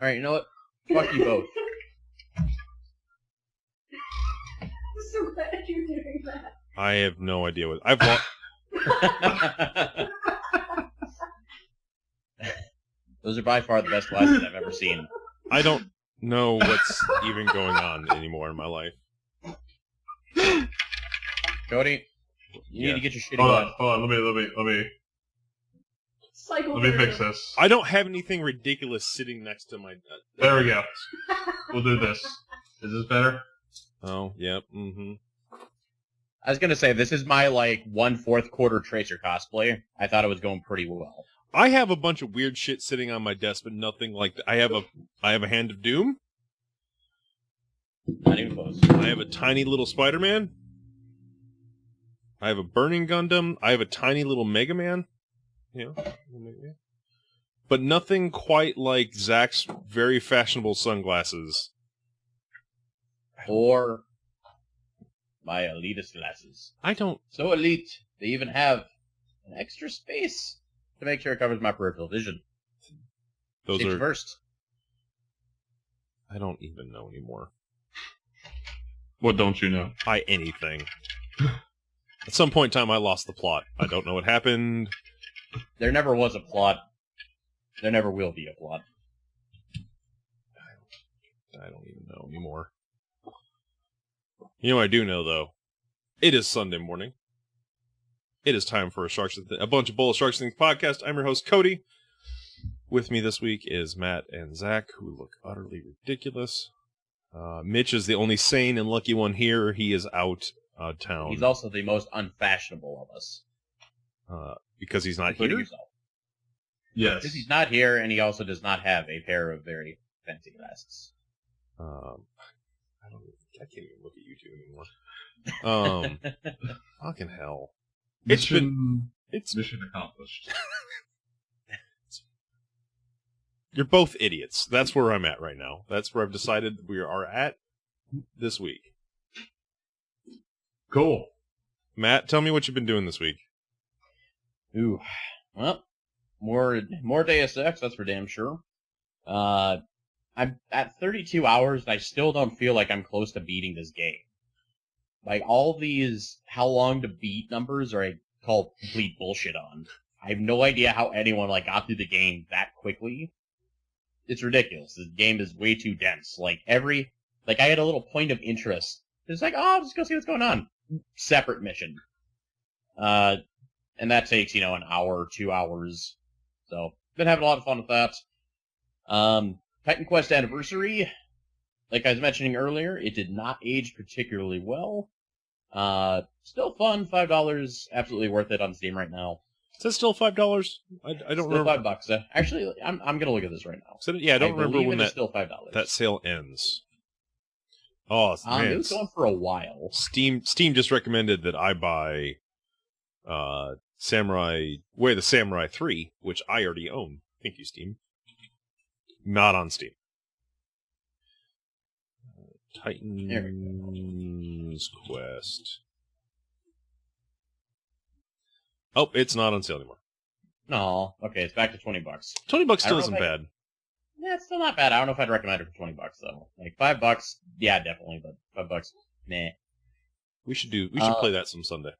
Alright, you know what? Fuck you both. I'm so glad you're doing that. I have no idea what I've lost. Those are by far the best glasses I've ever seen. I don't know what's even going on anymore in my life. Cody, you need to get your shitty Hold glasses. on. Let me fix this. I don't have anything ridiculous sitting next to my... There we go. We'll do this. Is this better? Oh, yep, mm-hmm. I was gonna say, this is my, 1/4 quarter Tracer cosplay. I thought it was going pretty well. I have a bunch of weird shit sitting on my desk, but nothing like that. I have a Hand of Doom. Not even close. I have a tiny little Spider-Man. I have a Burning Gundam. I have a tiny little Mega Man. But nothing quite like Zach's very fashionable sunglasses. Or my elitist glasses. I don't... So elite, they even have an extra space to make sure it covers my peripheral vision. Those Safety are... first. I don't even know anymore. What don't you know? Anything. At some point in time, I lost the plot. I don't know what happened. There never was a plot. There never will be a plot. I don't even know anymore. You know what I do know, though? It is Sunday morning. It is time for a bunch of Bowl of Sharks Things podcast. I'm your host, Cody. With me this week is Matt and Zach, who look utterly ridiculous. Mitch is the only sane and lucky one here. He is out of town. He's also the most unfashionable of us. Because he's not Including here? yourself. Yes. Because he's not here, and he also does not have a pair of very fancy glasses. I can't even look at you two anymore. Fucking hell. Mission It's accomplished. You're both idiots. That's where I'm at right now. That's where I've decided we are at this week. Cool. Matt, tell me what you've been doing this week. Ooh. Well, more Deus Ex, that's for damn sure. I'm at 32 hours, and I still don't feel like I'm close to beating this game. Like, all these how long to beat numbers are I call complete bullshit on. I have no idea how anyone, got through the game that quickly. It's ridiculous. This game is way too dense. I had a little point of interest. It's I'll just go see what's going on. Separate mission. And that takes, an hour, 2 hours. So, been having a lot of fun with that. Titan Quest Anniversary, like I was mentioning earlier, it did not age particularly well. Still fun, $5, absolutely worth it on Steam right now. Is that still $5? I don't remember. Still $5. Actually, I'm gonna look at this right now. I don't remember when it's still $5. that sale ends. Oh, man. It was going for a while. Steam just recommended that I buy Way of the Samurai 3, which I already own. Thank you, Steam. Not on Steam. Titan's Quest. Oh, it's not on sale anymore. No, okay, it's back to $20. $20 still isn't bad. Yeah, it's still not bad. I don't know if I'd recommend it for $20 though. $5, yeah, definitely, but $5, nah. We should play that some Sunday.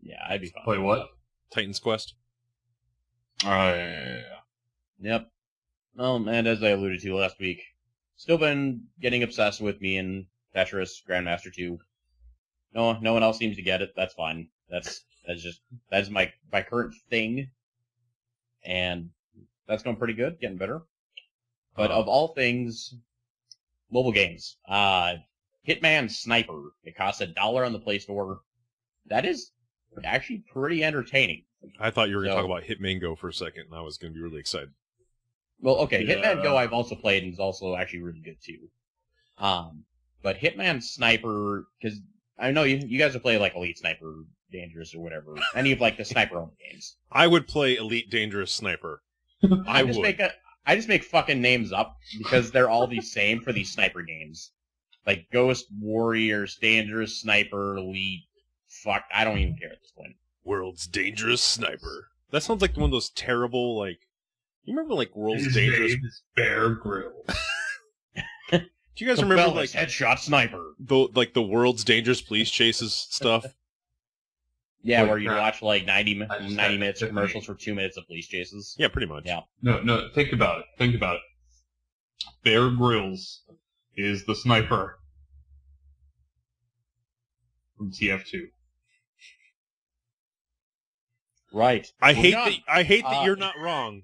Yeah, I'd be fine. Play what? Titan's Quest. Yeah. Yep. Well, and as I alluded to last week, still been getting obsessed with me and Tetris Grandmaster 2. No one else seems to get it. That's fine. That's my current thing, and that's going pretty good, getting better. But of all things, mobile games, Hitman Sniper. It costs $1 on the Play Store. That is actually pretty entertaining. I thought you were going to talk about Hitman Go for a second, and I was going to be really excited. Well, okay, Yeah. Hitman Go I've also played, and is also actually really good too. But Hitman Sniper, because I know you guys have played Elite Sniper, Dangerous, or whatever. Any of the sniper-only games. I would play Elite Dangerous Sniper. I just make fucking names up because they're all the same for these sniper games. Ghost Warriors, Dangerous Sniper, Elite. Fuck, I don't even care at this point. World's Dangerous Sniper. That sounds like one of those terrible, like, you remember, like, World's His Dangerous? name is Bear Grylls. Do you guys remember, like, headshot sniper? the World's Dangerous police chases stuff? Yeah, Holy where you crap. watch like 90 I just had minutes that of commercials for 2 minutes of police chases. Yeah, pretty much. Yeah. No, think about it. Bear Grylls is the sniper from TF2. Right. I Well, hate not- that you're not wrong.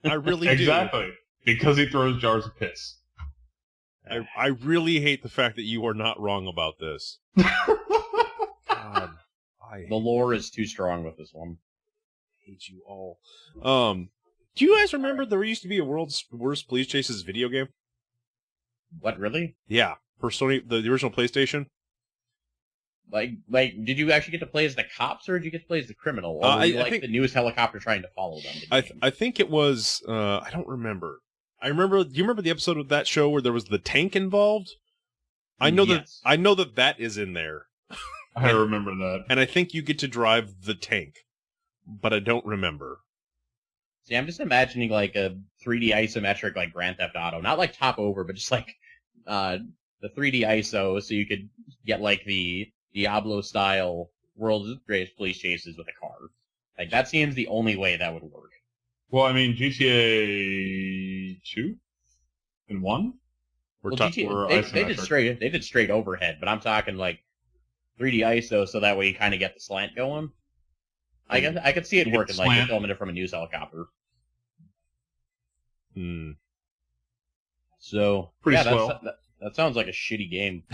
I really do. Exactly. Because he throws jars of piss. I really hate the fact that you are not wrong about this. God, I The lore is too strong with this one. hate you all. Do you guys remember there used to be a World's Worst Police Chases video game? What, really? Yeah, for Sony, the original PlayStation. Like, did you actually get to play as the cops, or did you get to play as the criminal? Or were I you, like, think- the newest helicopter trying to follow them? I think it was. I don't remember. I remember. Do you remember the episode of that show where there was the tank involved? I know Yes. that is in there, I remember that. and I think you get to drive the tank, but I don't remember. See, I'm just imagining, like, a 3D isometric, like, Grand Theft Auto. Not, like, top over, but just, like, the 3D ISO, so you could get, like, the Diablo-style World's Greatest Police Chases with a car. Like, that seems the only way that would work. Well, I mean, GTA 2 and 1? Well, were GTA, they did straight overhead, but I'm talking, like, 3D ISO, so that way you kind of get the slant going. I could see it You get working, the like, you're slant. filming it from a news helicopter. Hmm. So, Pretty yeah, swell. that sounds like a shitty game.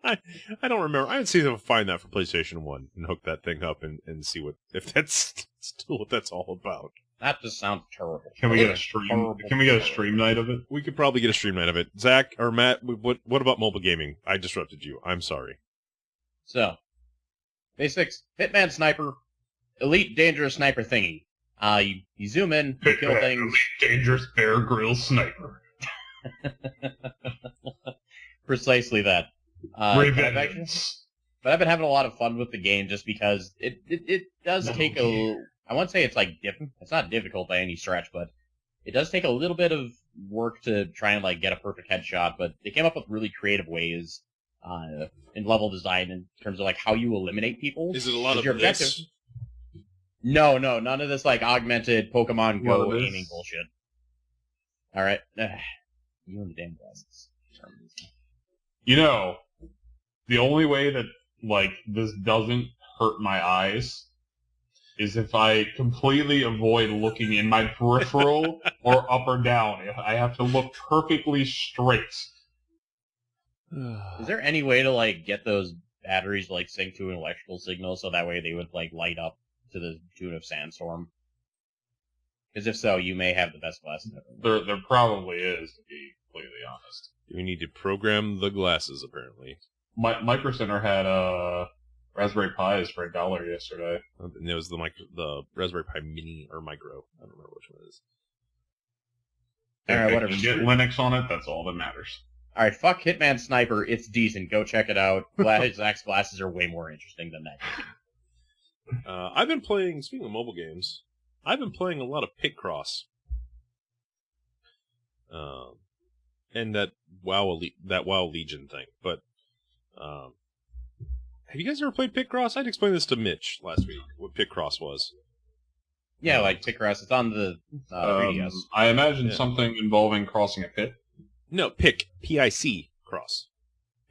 I don't remember. I haven't seen if I find that for PlayStation 1 and hook that thing up and see if that's still what that's all about. That just sounds terrible. Can we get a Terrible, stream? terrible, Can we get a terrible. stream night of it? We could probably get a stream night of it. Zach or Matt, what about mobile gaming? I disrupted you. I'm sorry. So, basics: Hitman Sniper, Elite Dangerous Sniper thingy. You zoom in, you kill things. Elite Dangerous Bear Grylls Sniper. Precisely that. But Revenge. I've been having a lot of fun with the game just because it does take I won't say it's like it's not difficult by any stretch, but it does take a little bit of work to try and like get a perfect headshot. But they came up with really creative ways in level design in terms of like how you eliminate people. Is it a lot of your this? objective? No, none of this like augmented Pokemon Well, Go it is. aiming bullshit. All right, you and the damn glasses. You know, the only way that, like, this doesn't hurt my eyes is if I completely avoid looking in my peripheral or up or down. If I have to look perfectly straight. Is there any way to like get those batteries like sync to an electrical signal so that way they would like light up to the tune of Sandstorm? Because if so, you may have the best glasses ever. There probably is, to be completely honest. We need to program the glasses, apparently. Micro Center had Raspberry Pis for $1 yesterday. And it was the Raspberry Pi Mini or Micro. I don't remember which one it is. All right, If whatever. you get Linux on it, that's all that matters. All right, fuck Hitman Sniper. It's decent. Go check it out. Zach's glasses are way more interesting than that game. I've been playing, speaking of mobile games, I've been playing a lot of Picross. And that WoW Legion thing. But, have you guys ever played Picross? I'd explain this to Mitch last week, what Picross was. Yeah, like Picross. It's on the 3DS. I imagine Yeah. something involving crossing a pit. No, P-I-C, cross.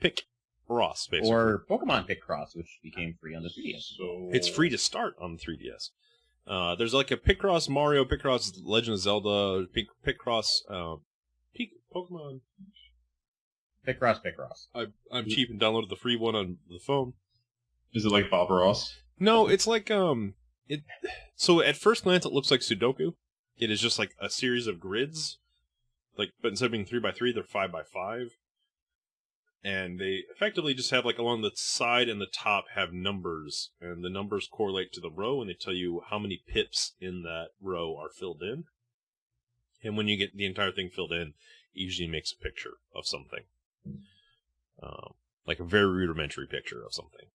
Picross, basically. Or Pokemon Picross, which became free on the 3DS. So It's free to start on the 3DS. There's like a Picross Mario, Picross Legend of Zelda, Picross, Pokemon. Picross. I'm cheap and downloaded the free one on the phone. Is it like Bob Ross? No, it's like, so at first glance it looks like Sudoku. It is just like a series of grids. Like, but instead of being 3x3, they're 5x5. And they effectively just have, like, along the side and the top have numbers. And the numbers correlate to the row, and they tell you how many pips in that row are filled in. And when you get the entire thing filled in, it usually makes a picture of something. Like a very rudimentary picture of something.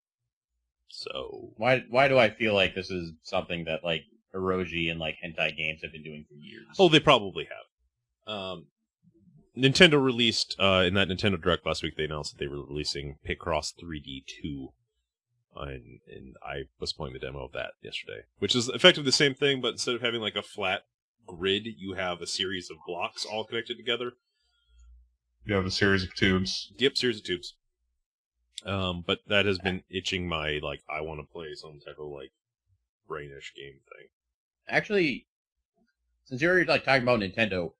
So Why do I feel like this is something that like Eroji and like hentai games have been doing for years? oh, they probably have. Nintendo released in that Nintendo Direct last week. They announced that they were releasing Picross 3D 2, and I was playing the demo of that yesterday, which is effectively the same thing, but instead of having like a flat grid, you have a series of blocks all connected together. You have a series of tubes. Yep, series of tubes. But that has been itching my like I want to play some type of like brainish game thing. Actually, since you're like talking about Nintendo,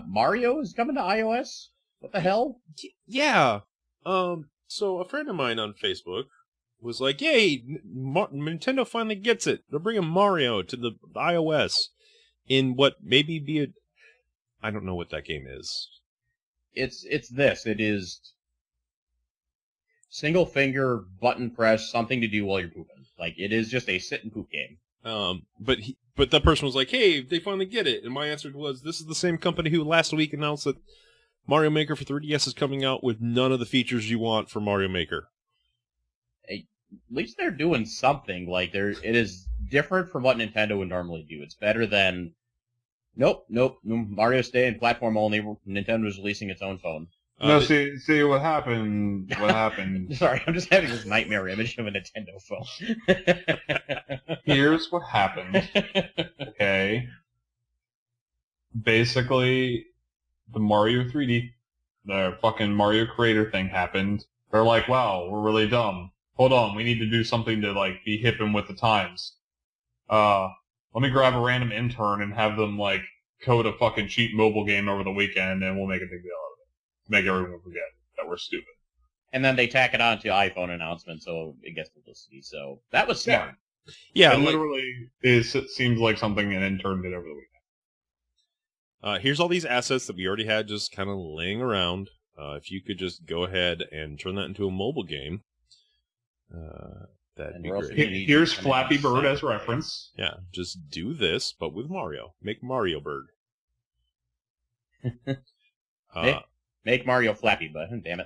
Mario is coming to iOS. What the hell? Yeah. So a friend of mine on Facebook was like, "Yay, Nintendo finally gets it. They're bringing Mario to the iOS in what maybe be a I don't know what that game is." It's this. It is single finger button press, something to do while you're pooping. Like it is just a sit and poop game. But that person was like, "Hey, they finally get it," and my answer was, "This is the same company who last week announced that Mario Maker for 3DS is coming out with none of the features you want for Mario Maker." At least they're doing something. Like it is different from what Nintendo would normally do. It's better than. Nope. Mario staying platform only. Nintendo's releasing its own phone. No, see what happened. What happened? Sorry, I'm just having this nightmare image of a Nintendo phone. Here's what happened. Okay. Basically, the Mario 3D, the fucking Mario Creator thing happened. They're like, wow, we're really dumb. Hold on, we need to do something to, like, be hip and with the times. Let me grab a random intern and have them, like, code a fucking cheap mobile game over the weekend, and we'll make a big deal out of it. Make everyone forget that we're stupid. And then they tack it on to iPhone announcements, so it gets publicity. So that was smart. Yeah, It like, literally it seems like something an intern did over the weekend. here's all these assets that we already had just kind of laying around. If you could just go ahead and turn that into a mobile game, that'd be great. Here's Flappy Bird as reference. Yeah, just do this, but with Mario. Make Mario Bird. Make Mario Flappy, but damn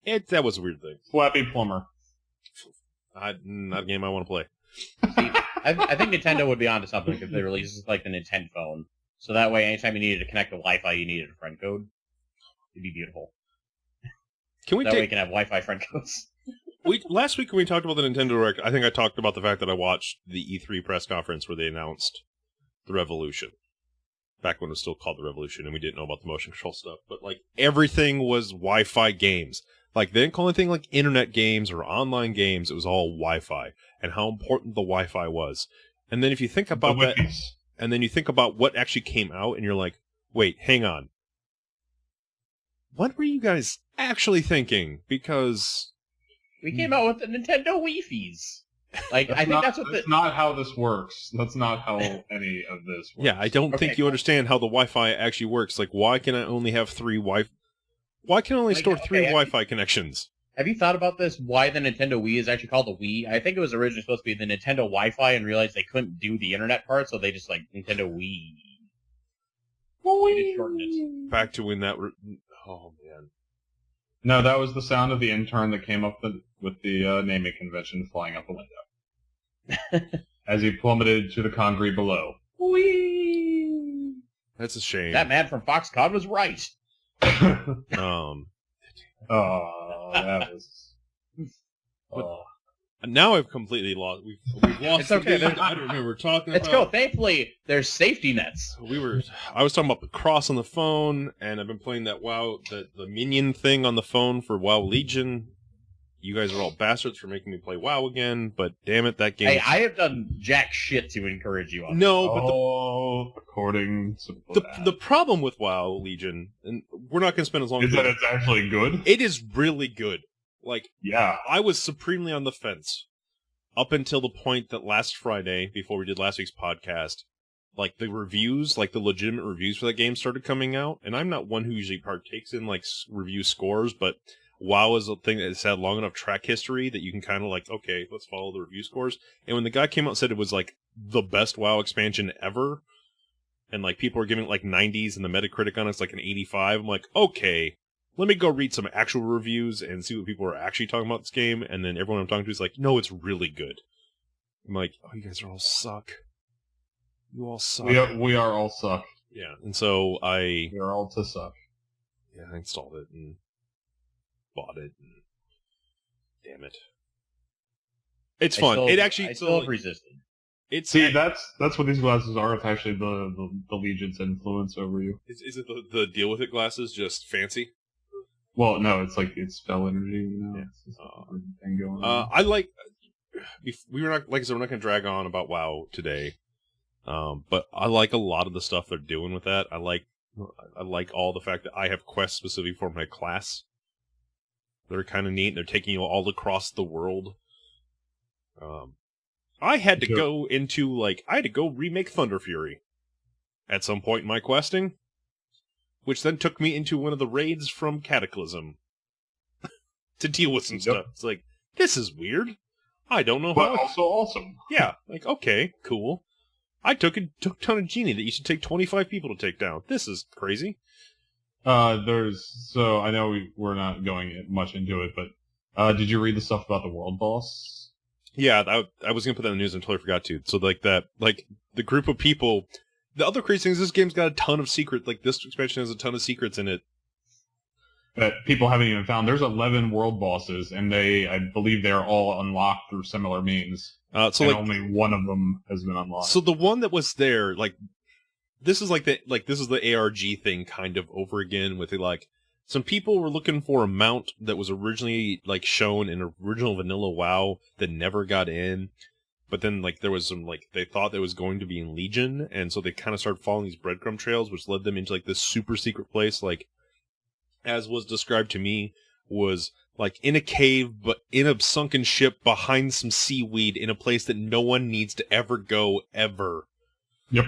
it. That was a weird thing. Flappy Plumber. Not a game I want to play. See, I think Nintendo would be onto something if they release like the Nintendo phone. So that way, anytime you needed to connect to Wi-Fi, you needed a friend code. It'd be beautiful. Can we That way you can have Wi-Fi friend codes. Last week when we talked about the Nintendo Direct, I think I talked about the fact that I watched the E3 press conference where they announced the Revolution. Back when it was still called the Revolution and we didn't know about the motion control stuff. But, like, everything was Wi-Fi games. Like, they didn't call anything like internet games or online games. It was all Wi-Fi and how important the Wi-Fi was. And then if you think about that, and then you think about what actually came out and you're like, wait, hang on. What were you guys actually thinking? Because We came out with the Nintendo Wi-Fi's. Like, I think that's what That's not how this works. That's not how any of this works. yeah, I don't think you cool. understand how the Wi-Fi actually works. Like, why can I only have Why can I only store three Wi-Fi connections? Have you thought about this? Why the Nintendo Wii is actually called the Wii? I think it was originally supposed to be the Nintendo Wi-Fi and realized they couldn't do the internet part, so they just like Nintendo Wii. They just shortened it. Back to when that... Oh, man. No, that was the sound of the intern that came up with the naming convention flying out the window. As he plummeted to the concrete below. Wii! That's a shame. That man from Foxconn was right. Oh, that was... Now I've completely lost... We've lost... It's okay. I don't remember talking Let's about... go. Thankfully, there's safety nets. I was talking about the cross on the phone, and I've been playing that WoW, the minion thing on the phone for WoW Legion. You guys are all bastards for making me play WoW again, but damn it, that game... Hey, I have done jack shit to encourage you on No, but according to the problem with WoW Legion, and we're not going to spend as long is as... that it's actually good? It is really good. Like, Yeah. I was supremely on the fence up until the point that last Friday, before we did last week's podcast, like the reviews, like the legitimate reviews for that game started coming out. And I'm not one who usually partakes in like review scores, but WoW is a thing that's had long enough track history that you can kind of like, okay, let's follow the review scores. And when the guy came out and said it was like the best WoW expansion ever, and like people are giving it like 90s and the Metacritic on it's like an 85, I'm like, okay, let me go read some actual reviews and see what people are actually talking about this game. And then everyone I'm talking to is like, no, it's really good. I'm like, oh, you guys are all suck. You all suck. We are all suck. Yeah, and so We are all to suck. Yeah, I installed it and bought it. And damn it. It's fun. I still have resisted. See, that's what these glasses are. It's actually the Legion's influence over you. Is it the deal with it glasses just fancy? Well, no, it's like it's spell energy. You know, Yeah. it's just a thing going on. I like. We were not, like I said, we're not going to drag on about WoW today. But I like a lot of the stuff they're doing with that. I like all the fact that I have quests specifically for my class. They're kind of neat. They're taking you all across the world. I had to go remake Thunder Fury at some point in my questing, which then took me into one of the raids from Cataclysm to deal with some stuff. It's like, this is weird. I don't know but how. also awesome. Yeah, like, okay, cool. I took a ton of genie that used to take 25 people to take down. This is crazy. I know we're not going much into it, but did you read the stuff about the world boss? Yeah, I was gonna put that in the news and totally forgot to. So the group of people. The other crazy thing is this game's got a ton of secrets. Like, this expansion has a ton of secrets in it That people haven't even found. There's 11 world bosses, and I believe they're all unlocked through similar means. Only one of them has been unlocked. So the one that was there, this is the ARG thing kind of over again with some people were looking for a mount that was originally shown in original vanilla WoW that never got in, but then there was some they thought that was going to be in Legion, and so they kind of started following these breadcrumb trails, which led them into this super secret place, as was described to me, was in a cave, but in a sunken ship behind some seaweed in a place that no one needs to ever go, ever. Yep.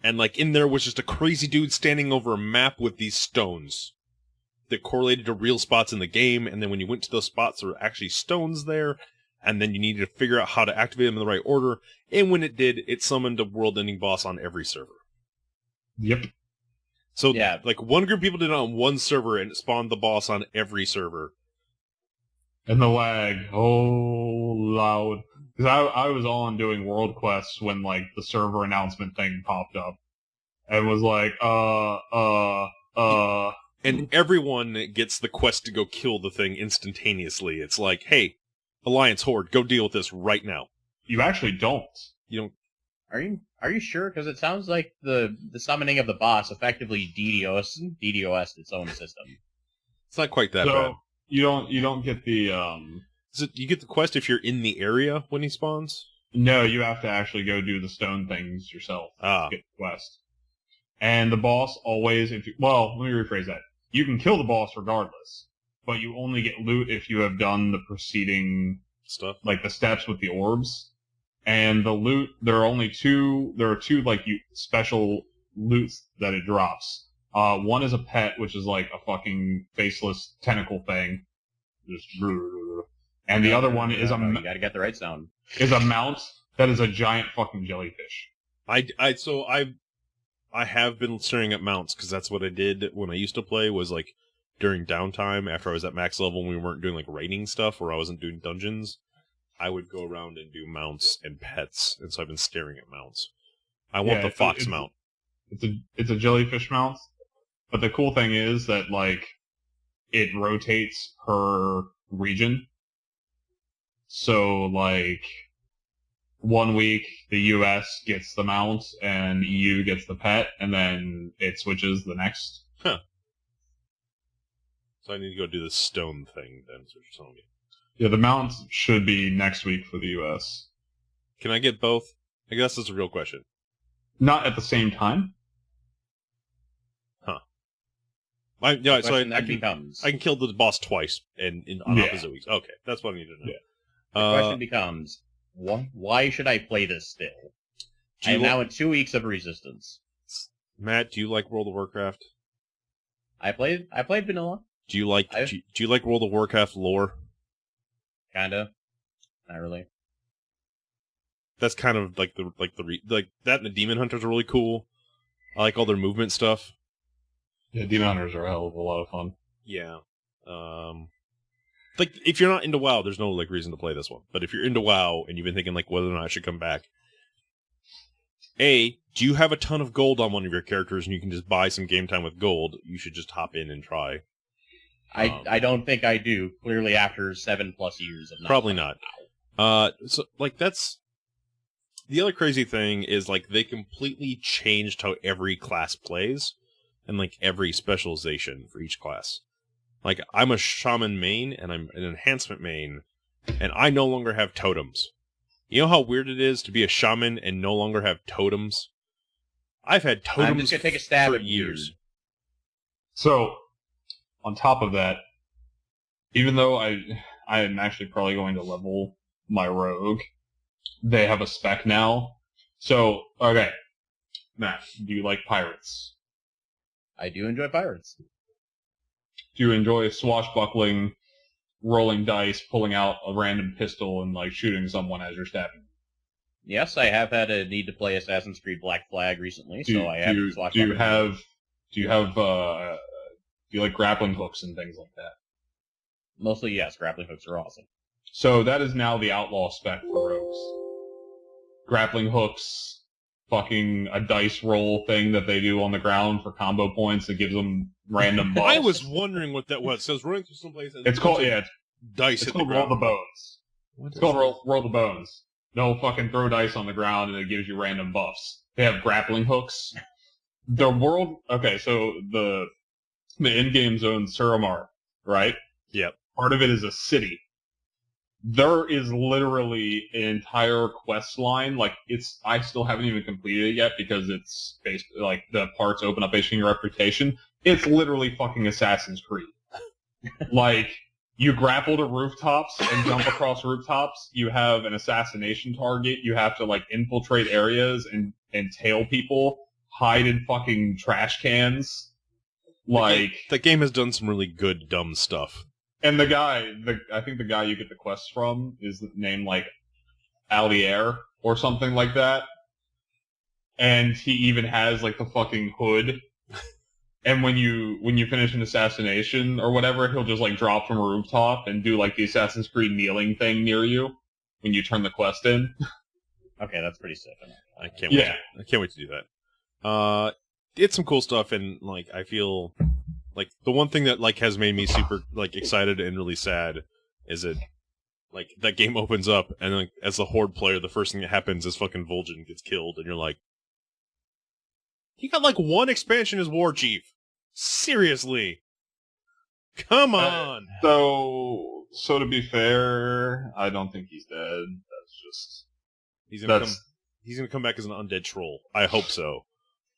And in there was just a crazy dude standing over a map with these stones that correlated to real spots in the game, and then when you went to those spots, there were actually stones there, and then you needed to figure out how to activate them in the right order, and when it did, it summoned a world-ending boss on every server. Yep. So, yeah. One group of people did it on one server, and it spawned the boss on every server. And the lag, loud. Because I was on doing world quests when, the server announcement thing popped up. And was And everyone gets the quest to go kill the thing instantaneously. It's like, hey, Alliance Horde, go deal with this right now. You actually don't. You don't. Are you sure? Because it sounds like the summoning of the boss effectively DDoS'd its own system. It's not quite that bad. You don't get the You get the quest if you're in the area when he spawns? No, you have to actually go do the stone things yourself to get the quest. And the boss always, let me rephrase that. You can kill the boss regardless, but you only get loot if you have done the preceding stuff, the steps with the orbs. And the loot, there are two special loots that it drops. One is a pet, which is a fucking faceless tentacle thing. And the other one is you gotta get the right sound. Is a mount that is a giant fucking jellyfish. I have been staring at mounts because that's what I did when I used to play, was during downtime after I was at max level and we weren't doing raiding stuff or I wasn't doing dungeons. I would go around and do mounts and pets, and so I've been staring at mounts. I want the fox mount. It's a jellyfish mount, but the cool thing is that it rotates per region. So 1 week the US gets the mount and EU gets the pet, and then it switches the next. Huh. So I need to go do the stone thing then, is what you're telling me. Yeah, the mount should be next week for the US. Can I get both? I guess that's a real question. Not at the same time. Huh. I can kill the boss twice on opposite weeks. Okay, that's what I need to know. Yeah. The question becomes, why should I play this still? I am now in 2 weeks of Resistance. Matt, do you like World of Warcraft? I played vanilla. Do you like World of Warcraft lore? Kinda. Not really. That's kind of that and the Demon Hunters are really cool. I like all their movement stuff. Yeah, Demon Hunters are a hell of a lot of fun. Yeah. Like, if you're not into WoW, there's no, like, reason to play this one. But if you're into WoW and you've been thinking, like, whether or not I should come back, A, do you have a ton of gold on one of your characters and you can just buy some game time with gold? You should just hop in and try. I don't think I do. Clearly, after 7+ years of not Probably playing. not. So, like, that's... The other crazy thing is, like, they completely changed how every class plays, and, like, every specialization for each class. Like, I'm a shaman main, and I'm an enhancement main, and I no longer have totems. You know how weird it is to be a shaman and no longer have totems? I've had totems I'm just gonna take a stab for at years. So, on top of that, even though I am actually probably going to level my rogue, they have a spec now. So, okay, Matt, do you like pirates? I do enjoy pirates. Do you enjoy swashbuckling, rolling dice, pulling out a random pistol, and like shooting someone as you're stabbing? Yes, I have had a need to play Assassin's Creed Black Flag recently, Do, so I have do, swatched do you like grappling hooks and things like that? Mostly, yes, grappling hooks are awesome. So that is now the outlaw spec for rogues. Grappling hooks, fucking a dice roll thing that they do on the ground for combo points that gives them random buffs. I was wondering what that was. So I was running through someplace and It's called, yeah, dice it's hit called the Roll ground. the Bones. It's called roll the Bones. They'll fucking throw dice on the ground and it gives you random buffs. They have grappling hooks. The world, okay, so the in-game zone Suramar, right? Yep. Part of it is a city. There is literally an entire quest line. Like, I still haven't even completed it yet because it's based, like, the parts open up based on your reputation. It's literally fucking Assassin's Creed. Like, you grapple to rooftops and jump across rooftops. You have an assassination target. You have to, like, infiltrate areas and tail people, hide in fucking trash cans. Like, That game has done some really good dumb stuff. and I think the guy you get the quests from is named like Allier or something like that. And he even has like the fucking hood. And when you finish an assassination or whatever, he'll just like drop from a rooftop and do like the Assassin's Creed kneeling thing near you when you turn the quest in. Okay, that's pretty sick. I can't wait to do that. It's some cool stuff, and like I feel like the one thing that like has made me super like excited and really sad is it like that game opens up and like as a horde player, the first thing that happens is fucking Vol'jin gets killed, and you're like, he got like one expansion as war chief. Seriously, come on. So to be fair, I don't think he's dead. That's just He's gonna come back as an undead troll. I hope so.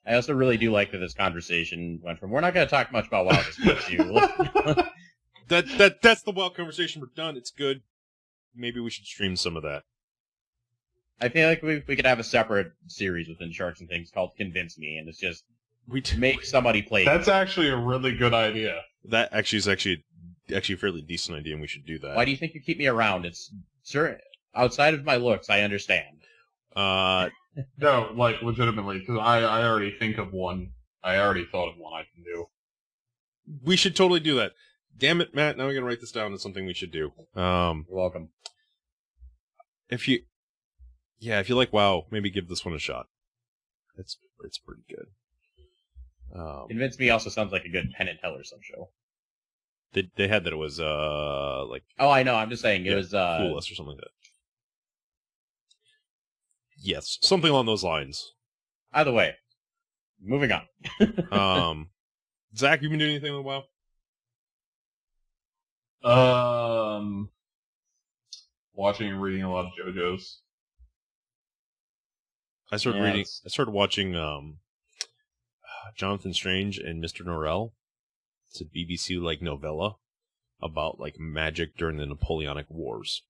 I also really do like that this conversation went from, we're not going to talk much about WoW this week, to, That's the wild conversation. We're done. It's good. Maybe we should stream some of that. I feel like we could have a separate series within Sharks and Things called Convince Me, and it's just make somebody play. That's actually a really good idea. That actually is actually a fairly decent idea, and we should do that. Why do you think you keep me around? It's sure outside of my looks, I understand. No, like legitimately, because I already think of one. I already thought of one I can do. We should totally do that. Damn it, Matt! Now we're gonna write this down as something we should do. You're welcome. If you like WoW, maybe give this one a shot. It's pretty good. Convince Me also sounds like a good Penn and Teller some show. They had that it was like Oh, I know. I'm just saying it was Fool Us or something like that. Yes, something along those lines. Either way, moving on. Zach, you been doing anything with WoW? Watching and reading a lot of JoJo's. I started watching Jonathan Strange and Mr. Norrell. It's a BBC like novella about like magic during the Napoleonic Wars.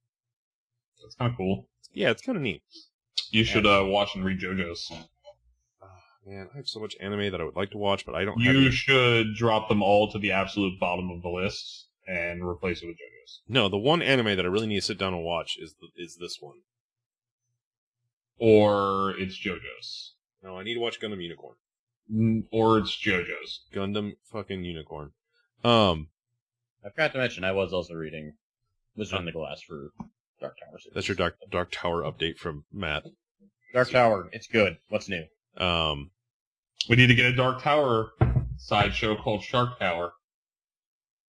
That's kind of cool. Yeah, it's kind of neat. You should watch and read JoJo's. Man, I have so much anime that I would like to watch, but I don't. You should drop them all to the absolute bottom of the list and replace it with JoJo's. No, the one anime that I really need to sit down and watch is this one. Or it's JoJo's. No, I need to watch Gundam Unicorn. Or it's JoJo's. Gundam fucking Unicorn. I forgot to mention I was also reading Wizard in the Glass for Dark Tower series. That's your Dark Tower update from Matt. Dark Tower, it's good. What's new? We need to get a Dark Tower sideshow called Shark Tower.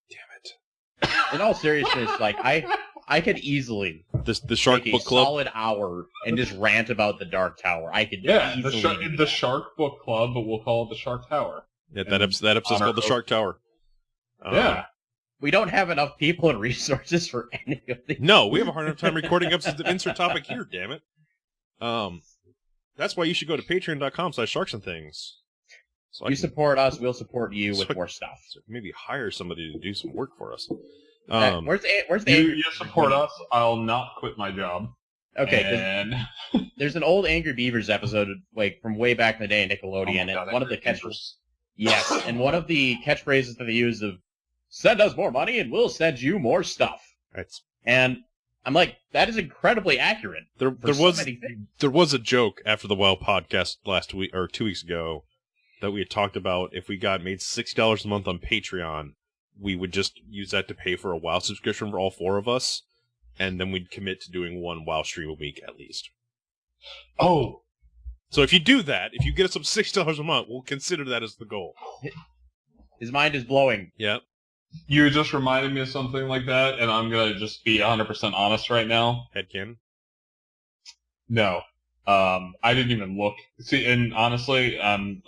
Damn it. In all seriousness, like I could easily The Shark take Book a Club. solid hour and just rant about the Dark Tower. I could Yeah, easily do the that. Shark Book Club, but we'll call it the Shark Tower. Yeah, that episode's called the Shark Tower. Yeah. We don't have enough people and resources for any of these. No, we have a hard enough time recording episodes of Insert Topic here, damn it. That's why you should go to patreon.com/sharksandthings. So You support us, we'll support you with so- more stuff. maybe hire somebody to do some work for us. Where's the You support us, I'll not quit my job. Okay, 'cause And there's an old Angry Beavers episode, like from way back in the day in Nickelodeon, Oh my God, and one of the Angry catchphrases. Yes, and one of the catchphrases that they use of "send us more money and we'll send you more stuff." That's And I'm like, that is incredibly accurate. there For so was many things. there was a joke after the WoW podcast last week or 2 weeks ago that we had talked about. If we got made $60 a month on Patreon, we would just use that to pay for a WoW subscription for all four of us, and then we'd commit to doing one WoW stream a week at least. oh, So if you do that, if you get us up $6 a month, we'll consider that as the goal. His mind is blowing. Yeah. you just reminded me of something like that, and I'm gonna just be 100% honest right now. Headcanon. No, I didn't even look. See, and honestly, I'm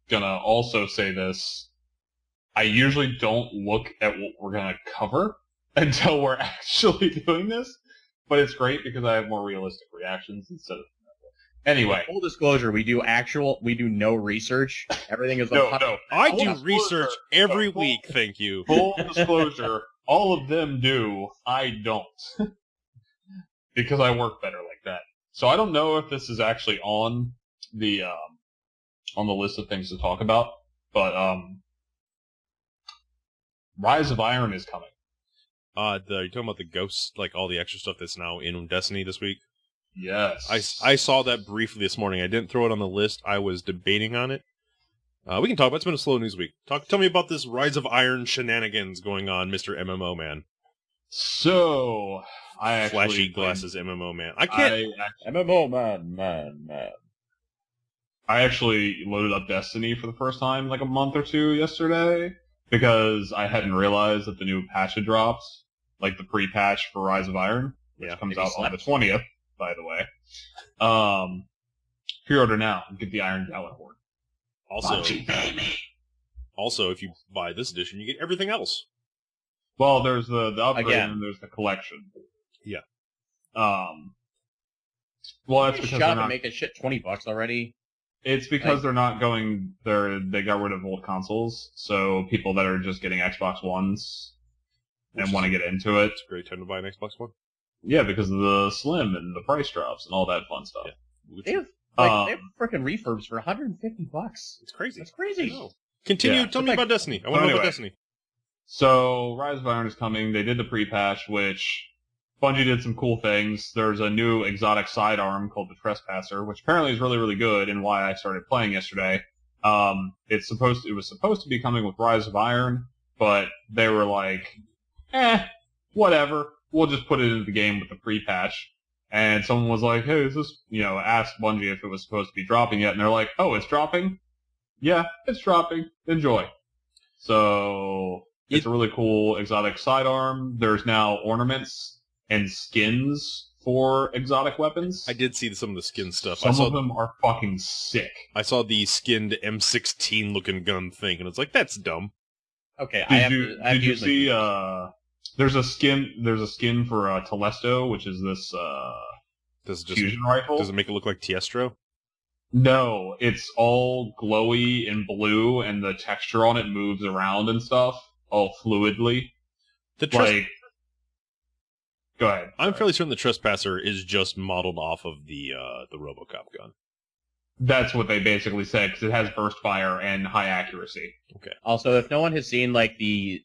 gonna also say this. I usually don't look at what we're gonna cover until we're actually doing this, but it's great because I have more realistic reactions instead of. Anyway, Full disclosure, we do no research. Everything is no, like, no. I Full do disclosure- research every full- week, thank you. Full disclosure, all of them do. I don't. Because I work better like that. So I don't know if this is actually on the list of things to talk about, but Rise of Iron is coming. You're talking about the ghosts, like all the extra stuff that's now in Destiny this week? Yes. I saw that briefly this morning. I didn't throw it on the list. I was debating on it. We can talk about it. It's been a slow news week. Tell me about this Rise of Iron shenanigans going on, Mr. MMO man. So I actually Flashy glasses MMO man. I can't. MMO man. I actually loaded up Destiny for the first time like a month or two yesterday because I hadn't realized that the new patch had dropped, like the pre-patch for Rise of Iron, which Yeah, comes maybe out on the slept. 20th, by the way. Pre-order now and get the Iron Gallon Horde. Also, if you buy this edition, you get everything else. Well, there's the upgrade Again. and there's the collection. Yeah. Well, that's because Shut they're up and not. make this shit $20 already. It's because Like- they're not going. They got rid of old consoles, so people that are just getting Xbox Ones and want to get into it. It's a great time to buy an Xbox One. Yeah, because of the Slim and the price drops and all that fun stuff. Yeah. Which- They have Um, they have freaking refurbs for $150. It's crazy. That's crazy. I know. Continue. Yeah. Tell me Like- about Destiny. I want to know about Anyway. Destiny. So Rise of Iron is coming. They did the pre-patch, which Bungie did some cool things. There's a new exotic sidearm called the Trespasser, which apparently is really, really good, and why I started playing yesterday. It was supposed to be coming with Rise of Iron, but they were like, whatever. We'll just put it into the game with the pre-patch. And someone was like, hey, is this, asked Bungie if it was supposed to be dropping yet, and they're like, oh, it's dropping? Yeah, it's dropping. Enjoy. So it's a really cool exotic sidearm. There's now ornaments and skins for exotic weapons. I did see some of the skin stuff. Some of them are fucking sick. I saw the skinned M16 looking gun thing, and it's like, that's dumb. Okay, I have to Did you use see? There's a skin for Telesto, which is this Does it just fusion rifle. does it make it look like Tiestro? No, it's all glowy and blue, and the texture on it moves around and stuff, all fluidly. The Go ahead. I'm fairly certain the Trespasser is just modeled off of the RoboCop gun. That's what they basically said, because it has burst fire and high accuracy. Also, if no one has seen like the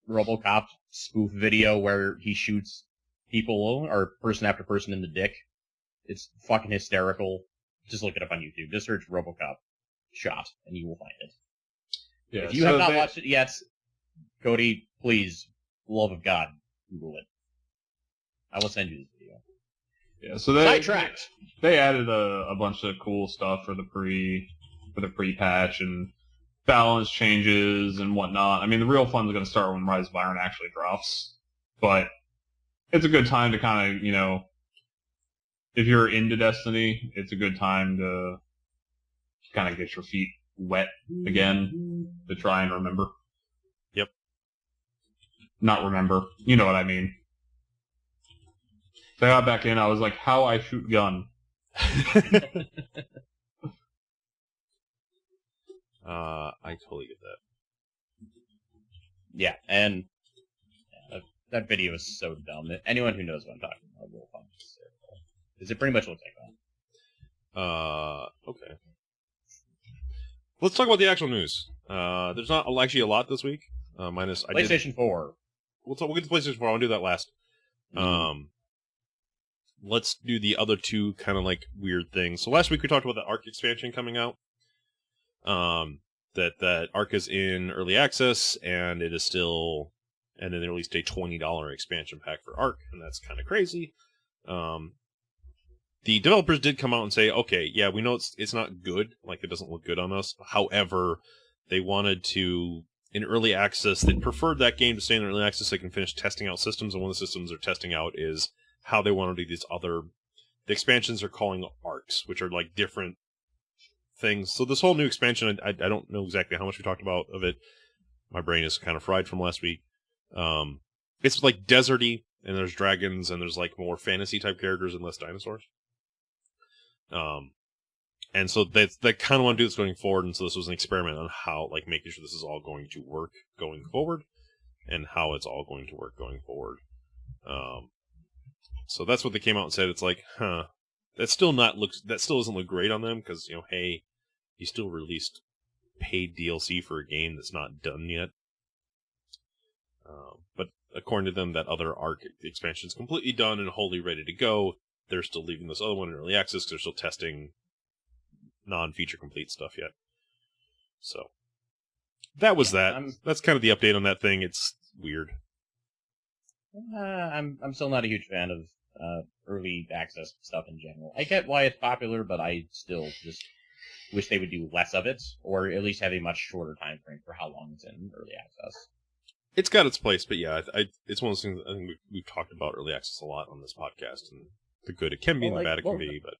RoboCop spoof video where he shoots people or person after person in the dick, it's fucking hysterical. Just look it up on YouTube. Just search RoboCop shot, and you will find it. Yeah, If you have not watched it yet, Cody, please love of God, Google it. I will send you this video. Yeah, so Sidetracked. They added a bunch of cool stuff for the pre-patch and balance changes and whatnot. I mean, the real fun's going to start when Rise of Iron actually drops, but it's a good time to kind of, if you're into Destiny, it's a good time to kind of get your feet wet again to try and remember. Yep. Not remember. You know what I mean. So I got back in, I was like, how I shoot gun. I totally get that. Yeah, and that video is so dumb. Anyone who knows what I'm talking about will find it hysterical. Because it pretty much looks like that. Okay. Let's talk about the actual news. There's not actually a lot this week. Minus PlayStation 4. We'll get to PlayStation 4. I'll do that last. Let's do the other two kind of like weird things. So last week we talked about the Ark expansion coming out. That Ark is in early access, and it is still, and then they released a $20 expansion pack for Ark, and that's kind of crazy. The developers did come out and say, okay, yeah, we know it's not good, like it doesn't look good on us. However, they wanted to, in early access, they preferred that game to stay in early access so they can finish testing out systems, and one of the systems they're testing out is how they want to do these other, the expansions are calling arcs, which are like different things. So this whole new expansion, I don't know exactly how much we talked about of it. My brain is kind of fried from last week. It's like deserty, and there's dragons, and there's like more fantasy type characters and less dinosaurs. And so they kind of want to do this going forward, and so this was an experiment on how, like, making sure this is all going to work going forward, and how it's all going to work going forward. So that's what they came out and said. It's like, that still doesn't look great on them, because, hey, you still released paid DLC for a game that's not done yet. But according to them, that other Ark expansion is completely done and wholly ready to go. They're still leaving this other one in early access because they're still testing non-feature complete stuff yet. So that was that. That's kind of the update on that thing. It's weird. I'm still not a huge fan of early access stuff in general. I get why it's popular, but I still just wish they would do less of it, or at least have a much shorter time frame for how long it's in early access. It's got its place, but yeah, it's one of those things I think we've talked about early access a lot on this podcast, and the good it can be and the bad it can be, but...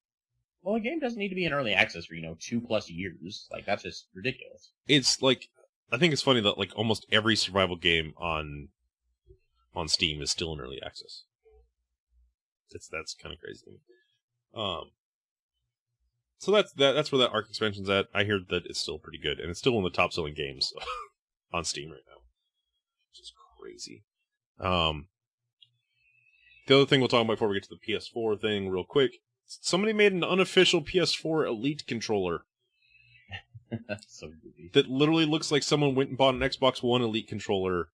Well, a game doesn't need to be in early access for, 2+ years. Like, that's just ridiculous. It's like, I think it's funny that, like, almost every survival game on Steam is still in early access. That's kind of crazy to me. So that's where that Ark expansion's at. I hear that it's still pretty good, and it's still one of the top-selling games on Steam right now. Which is crazy. The other thing we'll talk about before we get to the PS4 thing real quick, somebody made an unofficial PS4 Elite controller. That's so goofy. That literally looks like someone went and bought an Xbox One Elite controller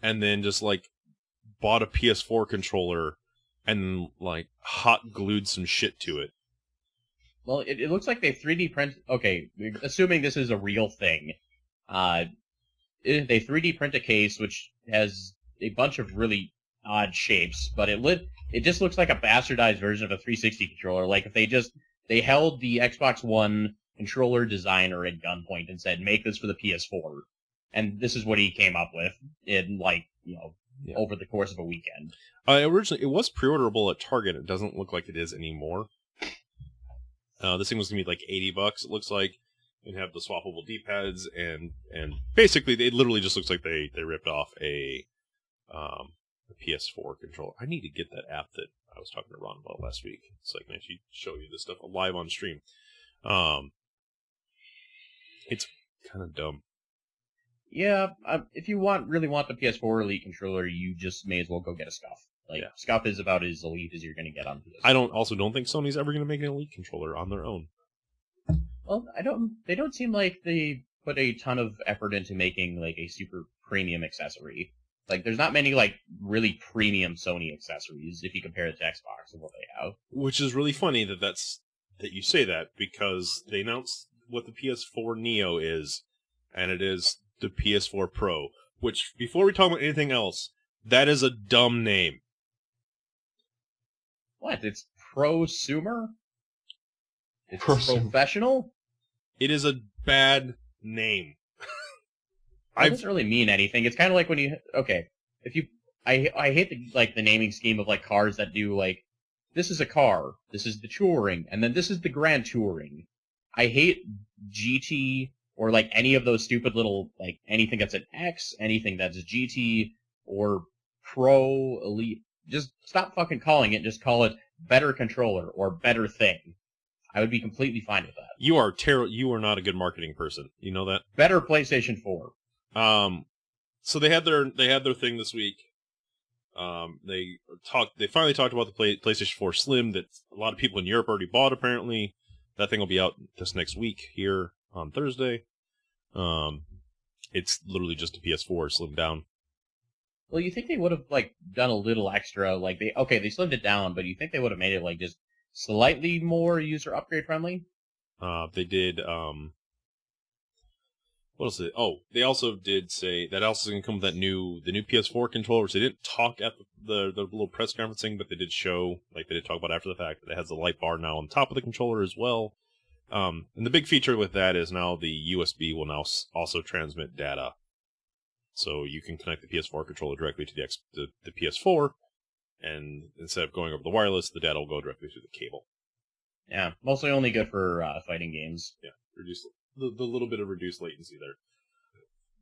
and then just, like, bought a PS4 controller and, like, hot glued some shit to it. Well, it looks like they 3D print... Okay, assuming this is a real thing, they 3D print a case which has a bunch of really odd shapes, but it just looks like a bastardized version of a 360 controller. Like if they held the Xbox One controller designer at gunpoint and said, make this for the PS4. And this is what he came up with in over the course of a weekend. Originally, it was pre-orderable at Target. It doesn't look like it is anymore. This thing was going to be like $80, it looks like. And have the swappable D-pads, and basically, it literally just looks like they ripped off a PS4 controller. I need to get that app that I was talking to Ron about last week, so I can actually show you this stuff live on stream. It's kind of dumb. Yeah, if you really want the PS4 Elite controller, you just may as well go get a Scuff. Scuff is about as elite as you're going to get on PS4. I don't think Sony's ever going to make an Elite controller on their own. Well, they don't seem like they put a ton of effort into making, like, a super premium accessory. Like, there's not many, like, really premium Sony accessories if you compare it to Xbox and what they have. Which is really funny that you say that, because they announced what the PS4 Neo is, and it is the PS4 Pro. Which, before we talk about anything else, That is a dumb name. What? It's prosumer? It's Prosumer. professional? It is a bad name. It doesn't really mean anything. It's kind of like when you... Okay, if you... I hate the naming scheme of like cars that do like, this is a car, this is the Touring, and then this is the Grand Touring. I hate GT or like any of those stupid little, like anything that's an X, anything that's a GT or Pro, Elite. Just stop fucking calling it, just call it better controller or better thing. I would be completely fine with that. You are you are not a good marketing person. You know that? Better PlayStation 4. So they had their thing this week. They finally talked about the PlayStation 4 Slim that a lot of people in Europe already bought apparently. That thing will be out this next week here on Thursday. It's literally just a PS4 slimmed down. Well, you think they would have like done a little extra, like they slimmed it down, but you think they would have made it like just slightly more user upgrade friendly? They did, what else did, they also did say that also is going to come with the new PS4 controllers. They didn't talk at the little press conference thing, but they did show, like they did talk about after the fact, that it has the light bar now on top of the controller as well. And the big feature with that is now the USB will now also transmit data. So you can connect the PS4 controller directly to the PS4, and instead of going over the wireless, the data will go directly through the cable. Yeah, mostly only good for fighting games. Yeah, reduce the little bit of reduced latency there.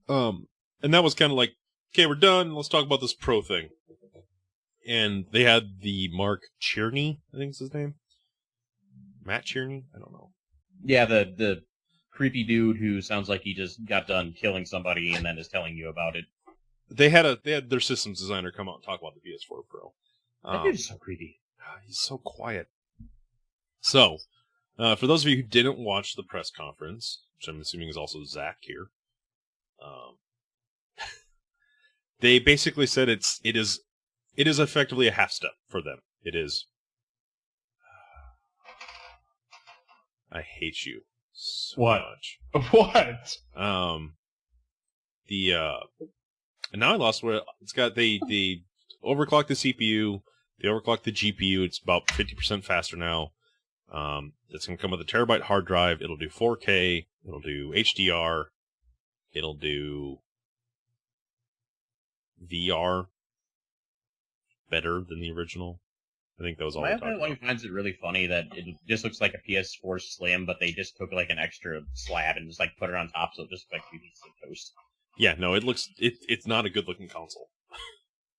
And that was kind of like, okay, we're done. Let's talk about this Pro thing. And they had the Mark Cherney, I think is his name. Matt Cherney? I don't know. Yeah, the creepy dude who sounds like he just got done killing somebody and then is telling you about it. They had their systems designer come out and talk about the PS4 Pro. That dude is so creepy. He's so quiet. So, for those of you who didn't watch the press conference, which I'm assuming is also Zach here, they basically said it is effectively a half step for them. It is. I hate you so much. What? And now I lost where it's got. They overclocked the CPU. They overclocked the GPU. It's about 50% faster now. It's going to come with a terabyte hard drive. It'll do 4K. It'll do HDR. It'll do VR better than the original. I think that was all My we talked about. finds it really funny that it just looks like a PS4 Slim, but they just took like an extra slab and just like put it on top, so it just looks like 2 pieces of toast. Yeah, no, it's not a good looking console.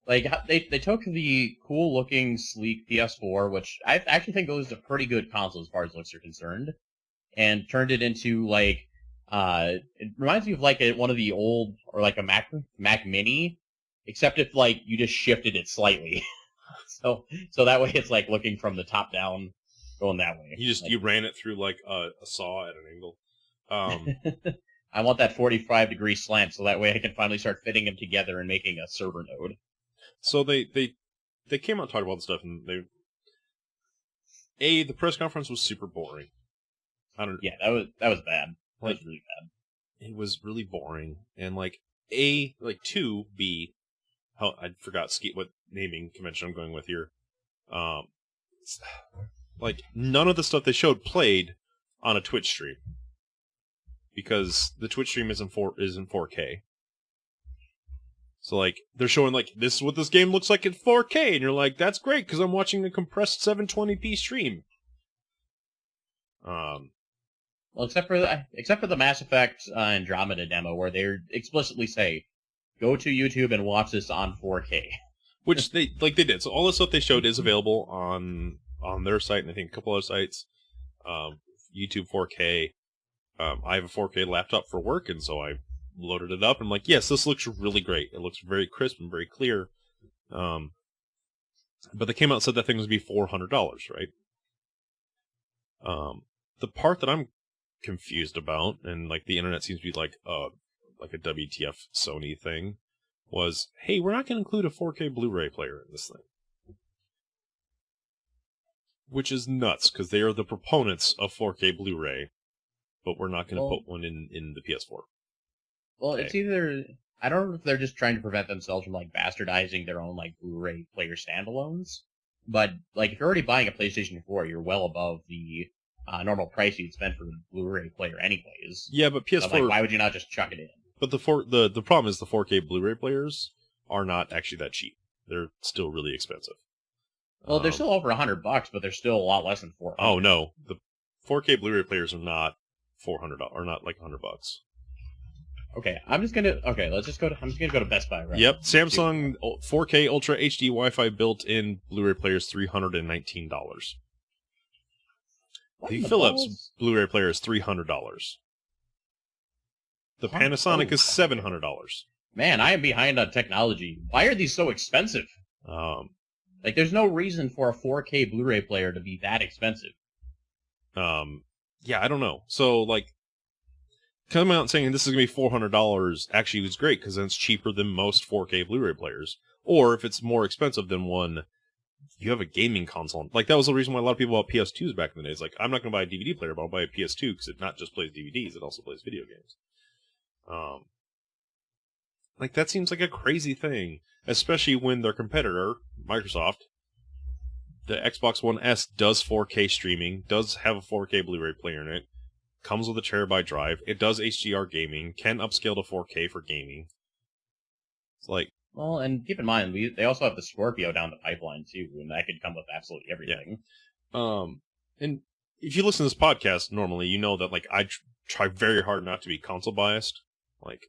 Like they took the cool looking sleek PS4, which I actually think goes a pretty good console as far as looks are concerned, and turned it into like it reminds me of like one of the old or like a Mac Mini, except if like you just shifted it slightly. So that way it's like looking from the top down, going that way. You ran it through like a saw at an angle. I want that 45-degree slant, so that way I can finally start fitting them together and making a server node. So they came out and talked about the stuff, and the press conference was super boring. Yeah, that was bad. That was really bad. It was really boring, and B. I forgot what naming convention I'm going with here. Like none of the stuff they showed played on a Twitch stream because the Twitch stream isn't 4K. So like they're showing like this is what this game looks like in 4K, and you're like, that's great because I'm watching a compressed 720p stream. Well, except for the Mass Effect Andromeda demo, where they explicitly say, "Go to YouTube and watch this on 4K." Which they did. So all the stuff they showed is available on their site and I think a couple other sites. YouTube 4K. I have a 4K laptop for work, and so I loaded it up. And I'm like, yes, this looks really great. It looks very crisp and very clear. But they came out and said that thing was be $400, right? The part that I'm confused about, and like the internet seems to be like a WTF Sony thing, was, hey, we're not going to include a 4K Blu-ray player in this thing. Which is nuts, because they are the proponents of 4K Blu-ray, but we're not going to put one in the PS4. Well, Okay. it's either... I don't know if they're just trying to prevent themselves from like bastardizing their own like Blu-ray player standalones. But like, if you're already buying a PlayStation 4, you're well above the normal price you'd spend for the Blu-ray player, anyways. Yeah, but PS4. So, like, why would you not just chuck it in? But the problem is the 4K Blu-ray players are not actually that cheap. They're still really expensive. Well, they're still over $100, but they're still a lot less than $400. Oh no, the 4K Blu-ray players are not $400 or not like $100. Okay, let's just go to. I'm just gonna go to Best Buy. Right. Yep, Samsung 4K Ultra HD Wi-Fi built-in Blu-ray players $319. The Philips Blu-ray player is $300. The Panasonic is $700. Man, I am behind on technology. Why are these so expensive? Like, there's no reason for a 4K Blu-ray player to be that expensive. Yeah, I don't know. So, like, coming out and saying this is going to be $400 actually was great, because then it's cheaper than most 4K Blu-ray players. Or, if it's more expensive than one, you have a gaming console. Like, that was the reason why a lot of people bought PS2s back in the days. Like, I'm not going to buy a DVD player, but I'll buy a PS2, because it not just plays DVDs, it also plays video games. Like, that seems like a crazy thing, especially when their competitor, Microsoft, the Xbox One S does 4K streaming, does have a 4K Blu-ray player in it, comes with a terabyte drive, it does HDR gaming, can upscale to 4K for gaming. It's like... Well, and keep in mind, they also have the Scorpio down the pipeline, too, and that could come with absolutely everything. Yeah. And if you listen to this podcast normally, you know that, like, I try very hard not to be console biased. Like,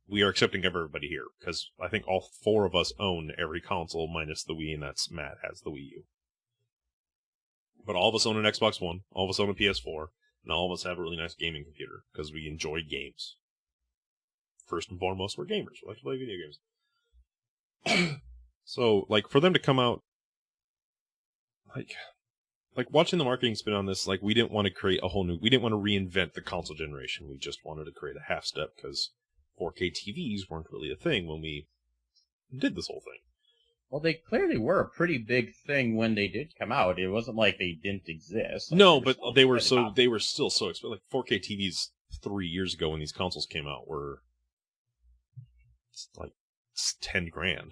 we are accepting everybody here, because I think all four of us own every console minus the Wii, and that's Matt has the Wii U. But all of us own an Xbox One, all of us own a PS4, and all of us have a really nice gaming computer, because we enjoy games. First and foremost, we're gamers. We like to play video games. So, like, for them to come out, like watching the marketing spin on this, like, we didn't want to create a whole new, we didn't want to reinvent the console generation. We just wanted to create a half step, because 4K TVs weren't really a thing when we did this whole thing. Well, they clearly were a pretty big thing when they did come out. It wasn't like they didn't exist. Like, no, but they were still so expensive. Like 4K TVs 3 years ago when these consoles came out were like $10,000.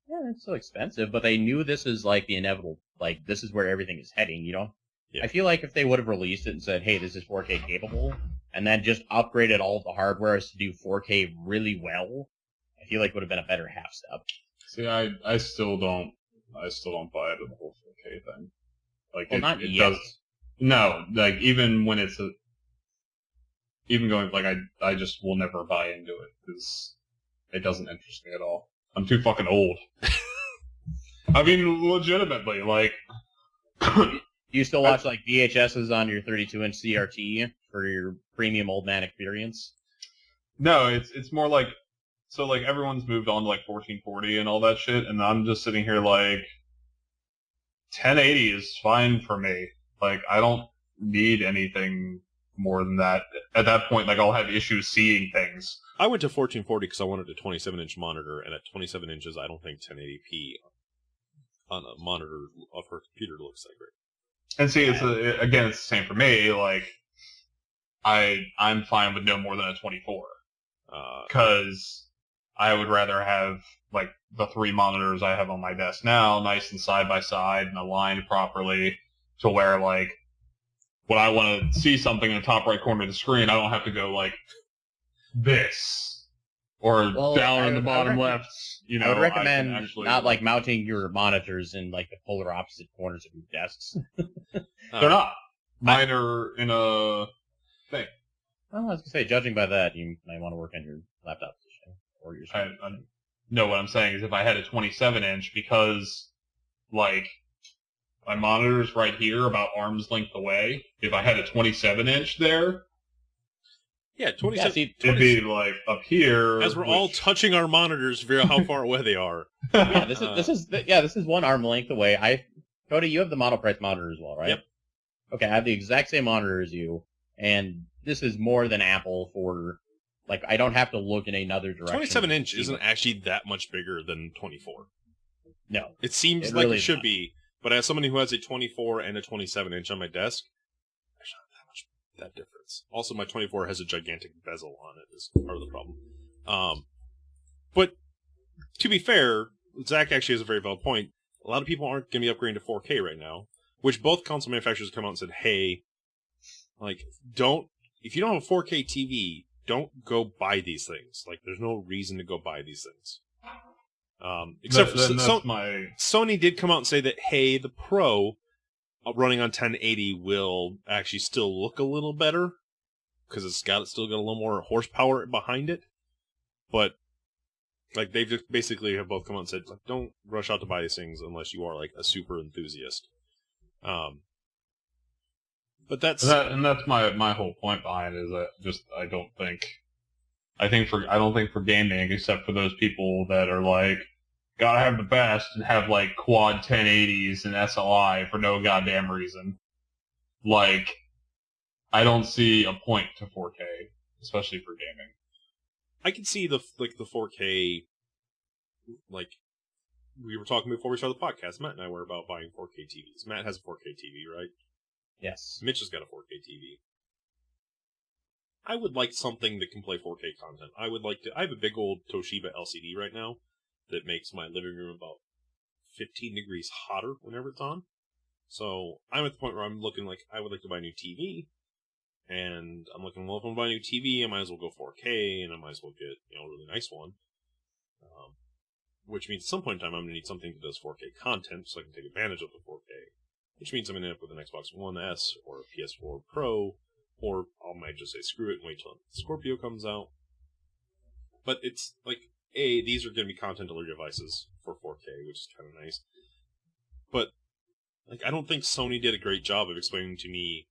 Yeah, it's so expensive, but they knew this is like the inevitable. Like, this is where everything is heading. You know. Yeah. I feel like if they would have released it and said, "Hey, this is 4K capable," and then just upgraded all of the hardware to do 4K really well, I feel like it would have been a better half step. See, I still don't buy into the whole 4K thing. Like, well, not yet. Does. No, like, even when it's even going, like, I just will never buy into it, because it doesn't interest me at all. I'm too fucking old. I mean, legitimately, like... Do you still watch, like, VHSs on your 32-inch CRT for your premium old man experience? No, it's more like... So, like, everyone's moved on to, like, 1440 and all that shit, and I'm just sitting here, like... 1080 is fine for me. Like, I don't need anything more than that. At that point, like, I'll have issues seeing things. I went to 1440 because I wanted a 27-inch monitor, and at 27 inches, I don't think 1080p on a monitor of her computer looks that great. And see, it's the same for me. Like, I'm fine with no more than a 24, because I would rather have like the 3 monitors I have on my desk now, nice and side by side and aligned properly, to where, like, when I want to see something in the top right corner of the screen, I don't have to go like this or down in the bottom left. You know, I would recommend not like mounting your monitors in like the polar opposite corners of your desks. They're not. Mine are in a thing. Well, I was gonna say, judging by that, you might want to work on your laptop position or your. No, what I'm saying is, if I had a 27-inch, because like my monitor's right here, about arm's length away. If I had a 27-inch there. Yeah, 27. Yeah, it'd be like up here. As we're all touching our monitors to figure out how far away they are. Yeah, this is one arm length away. Cody, you have the monoprice monitor as well, right? Yep. Okay, I have the exact same monitor as you, and this is more than ample for, like, I don't have to look in another direction. 27-inch isn't actually that much bigger than 24. No. It seems like it should be, but as somebody who has a 24 and a 27-inch on my desk, there's not that difference. Also, my 24 has a gigantic bezel on it, is part of the problem. But to be fair, Zach actually has a very valid point. A lot of people aren't going to be upgrading to 4K right now, which both console manufacturers come out and said, hey, like, if you don't have a 4K TV, don't go buy these things. Like, there's no reason to go buy these things. Except for Sony did come out and say that, hey, the Pro running on 1080 will actually still look a little better because it's still got a little more horsepower behind it. But like they've just basically have both come out and said, like, don't rush out to buy these things unless you are like a super enthusiast. But that's my whole point behind it is that I don't think for gaming, except for those people that are like, gotta have the best and have like quad 1080s and SLI for no goddamn reason. Like, I don't see a point to 4K, especially for gaming. I can see the 4K, like, we were talking before we started the podcast, Matt and I were about buying 4K TVs. Matt has a 4K TV, right? Yes. Mitch has got a 4K TV. I would like something that can play 4K content. I have a big old Toshiba LCD right now that makes my living room about 15 degrees hotter whenever it's on. So I'm at the point where I'm looking like I would like to buy a new TV. And I'm looking, well, if I'm buying a new TV, I might as well go 4K, and I might as well get, a really nice one. Which means at some point in time, I'm going to need something that does 4K content so I can take advantage of the 4K. Which means I'm going to end up with an Xbox One S or a PS4 Pro, or I might just say screw it and wait till Scorpio comes out. But it's like, these are going to be content delivery devices for 4K, which is kind of nice. But like, I don't think Sony did a great job of explaining to me.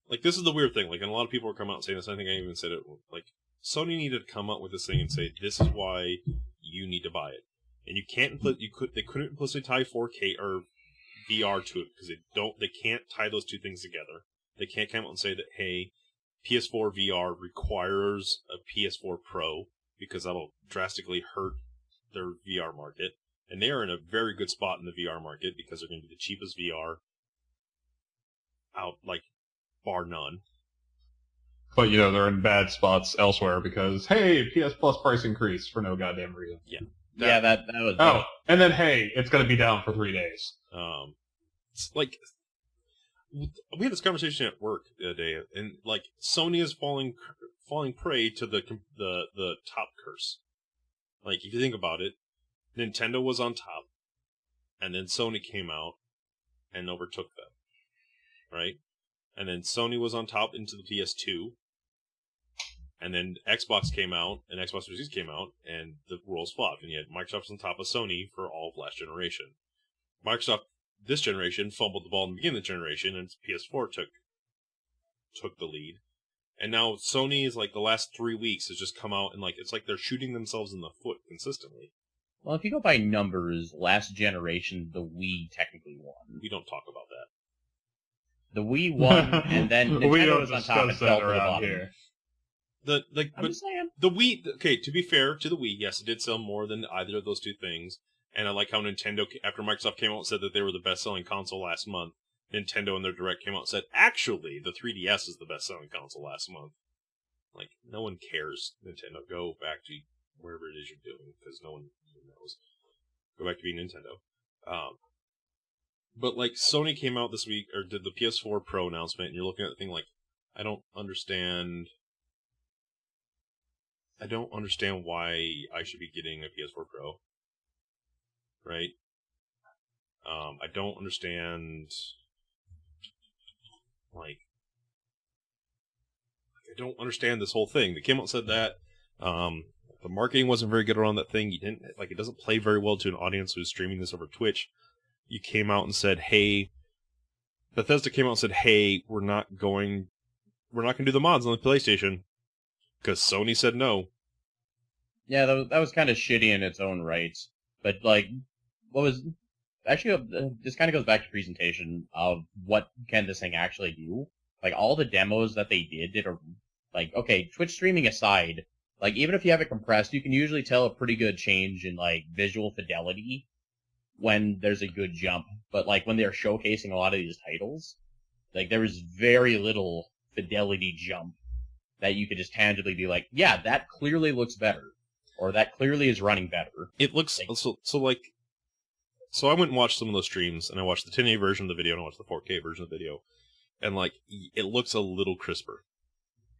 Like, this is the weird thing. Like, and a lot of people are coming out and saying this. I think I even said it. Like, Sony needed to come up with this thing and say, this is why you need to buy it. And you can't they couldn't implicitly tie 4K or VR to it because they can't tie those two things together. They can't come out and say that, hey, PS4 VR requires a PS4 Pro because that'll drastically hurt their VR market. And they are in a very good spot in the VR market because they're going to be the cheapest VR out, like, bar none. But, they're in bad spots elsewhere because, hey, PS Plus price increase for no goddamn reason. Yeah. That was... Oh, and then, hey, it's going to be down for 3 days. It's like... We had this conversation at work the other day, and, like, Sony is falling prey to the top curse. Like, if you think about it, Nintendo was on top, and then Sony came out and overtook them. Right? And then Sony was on top into the PS2. And then Xbox came out, and Xbox 360 came out, and the roles flopped. And you had Microsoft on top of Sony for all of last generation. Microsoft, this generation, fumbled the ball in the beginning of the generation, and PS4 took the lead. And now Sony is like the last 3 weeks has just come out, and like it's like they're shooting themselves in the foot consistently. Well, if you go by numbers, last generation, the Wii technically won. We don't talk about that. The Wii won, and then Nintendo was on top and fell to the bottom. Here. I'm just saying. The Wii, okay, to be fair to the Wii, yes, it did sell more than either of those two things. And I like how Nintendo, after Microsoft came out and said that they were the best-selling console last month, Nintendo in their Direct came out and said, actually, the 3DS is the best-selling console last month. Like, no one cares, Nintendo. Go back to wherever it is you're doing, because no one knows. Go back to being Nintendo. But, like, Sony came out this week, or did the PS4 Pro announcement, and you're looking at the thing like, I don't understand why I should be getting a PS4 Pro. Right? I don't understand, like, I don't understand this whole thing. They came out and said that, the marketing wasn't very good around that thing. You didn't, like, it doesn't play very well to an audience who's streaming this over Twitch. You came out and said, hey, Bethesda came out and said, hey, we're not going to do the mods on the PlayStation. Because Sony said no. Yeah, that was kind of shitty in its own right. But, like, this kind of goes back to presentation of what can this thing actually do. Like, all the demos that they did are, like, okay, Twitch streaming aside, like, even if you have it compressed, you can usually tell a pretty good change in, like, visual fidelity when there's a good jump. But, like, when they're showcasing a lot of these titles, like, there was very little fidelity jump that you could just tangibly be like, yeah, that clearly looks better, or that clearly is running better. It looks so I went and watched some of those streams, and I watched the 1080 version of the video, and I watched the 4K version of the video, and like it looks a little crisper.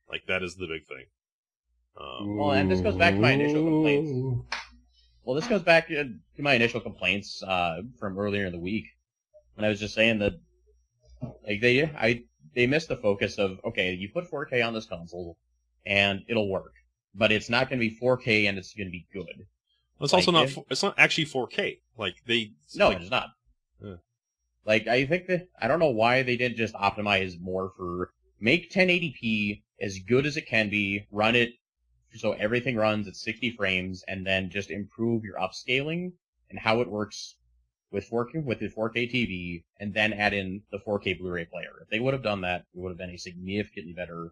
Like that is the big thing. Well, and this goes back to my initial complaints. Well, this goes back to my initial complaints from earlier in the week, when I was just saying that like they missed the focus of, okay, you put 4K on this console and it'll work, but it's not going to be 4K and it's going to be good. Well, it's also not. It's not actually 4K. Like No, it's not. Yeah. Like I think that I don't know why they didn't just optimize more for make 1080p as good as it can be, run it so everything runs at 60 frames, and then just improve your upscaling and how it works with 4K with the 4K TV, and then add in the 4K Blu-ray player. If they would have done that, it would have been a significantly better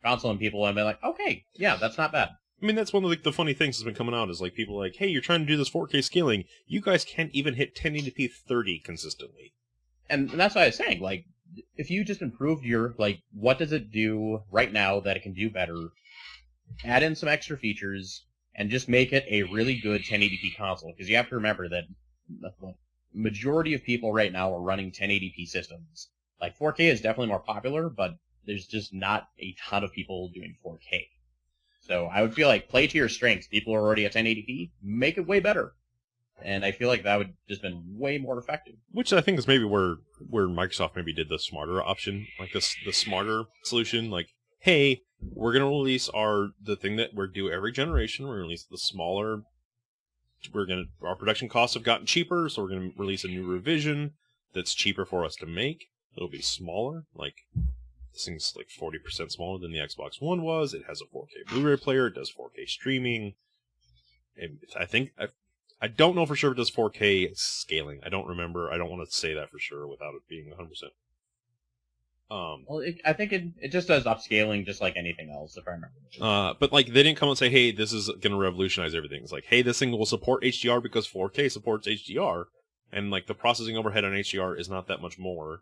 console, and people would have been like, okay, yeah, that's not bad. I mean, that's one of the funny things that's been coming out is like people are like, hey, you're trying to do this 4K scaling. You guys can't even hit 1080p 30 consistently. And that's what I was saying. Like, if you just improved your, like, what does it do right now that it can do better, add in some extra features, and just make it a really good 1080p console. Because you have to remember that the majority of people right now are running 1080p systems. Like, 4K is definitely more popular, but there's just not a ton of people doing 4K. So I would feel like play to your strengths. People are already at 1080p, make it way better. And I feel like that would just been way more effective. Which I think is maybe where Microsoft maybe did the smarter option, like the smarter solution. Like, hey, we're gonna release the thing that we're due every generation. We're gonna release the smaller. Our production costs have gotten cheaper, so we're gonna release a new revision that's cheaper for us to make. It'll be smaller, like. This thing's like 40% smaller than the Xbox One was. It has a 4K Blu-ray player. It does 4K streaming. And I don't know for sure if it does 4K scaling. I don't remember. I don't want to say that for sure without it being 100%. Well, I think it just does upscaling just like anything else, if I remember. But like they didn't come and say, hey, this is going to revolutionize everything. It's like, hey, this thing will support HDR because 4K supports HDR. And like the processing overhead on HDR is not that much more.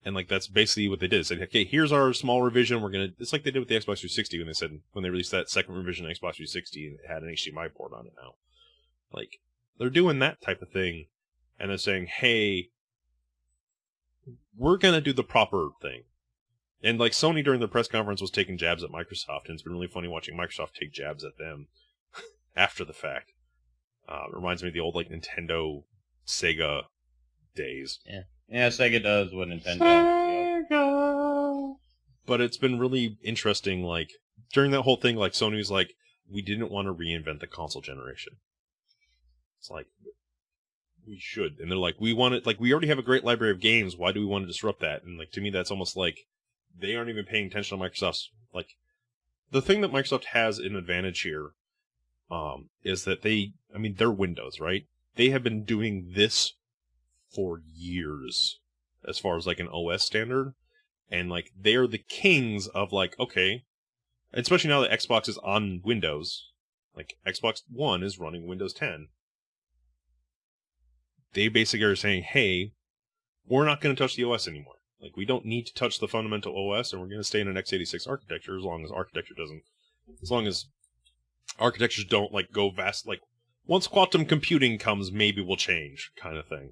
And like that's basically what they did. They said, okay, here's our small revision. It's like they did with the Xbox 360 when they released that second revision of Xbox 360 and it had an HDMI port on it now. Like they're doing that type of thing, and they're saying, hey, we're gonna do the proper thing. And like Sony during the press conference was taking jabs at Microsoft, and it's been really funny watching Microsoft take jabs at them after the fact. It reminds me of the old like Nintendo, Sega days. Yeah, Sega does what Nintendo does. But it's been really interesting, like, during that whole thing, like, Sony's like, we didn't want to reinvent the console generation. It's like, we should. And they're like, we already have a great library of games, why do we want to disrupt that? And, like, to me, that's almost like, they aren't even paying attention to Microsoft's, like, the thing that Microsoft has an advantage here, is that they're Windows, right? They have been doing this for years as far as like an OS standard, and like they're the kings of like, okay, especially now that Xbox is on Windows, like Xbox One is running Windows 10. They basically are saying, hey, we're not going to touch the OS anymore. Like we don't need to touch the fundamental OS, and we're going to stay in an x86 architecture as long as architectures don't like go vast, like once quantum computing comes, maybe we'll change kind of thing.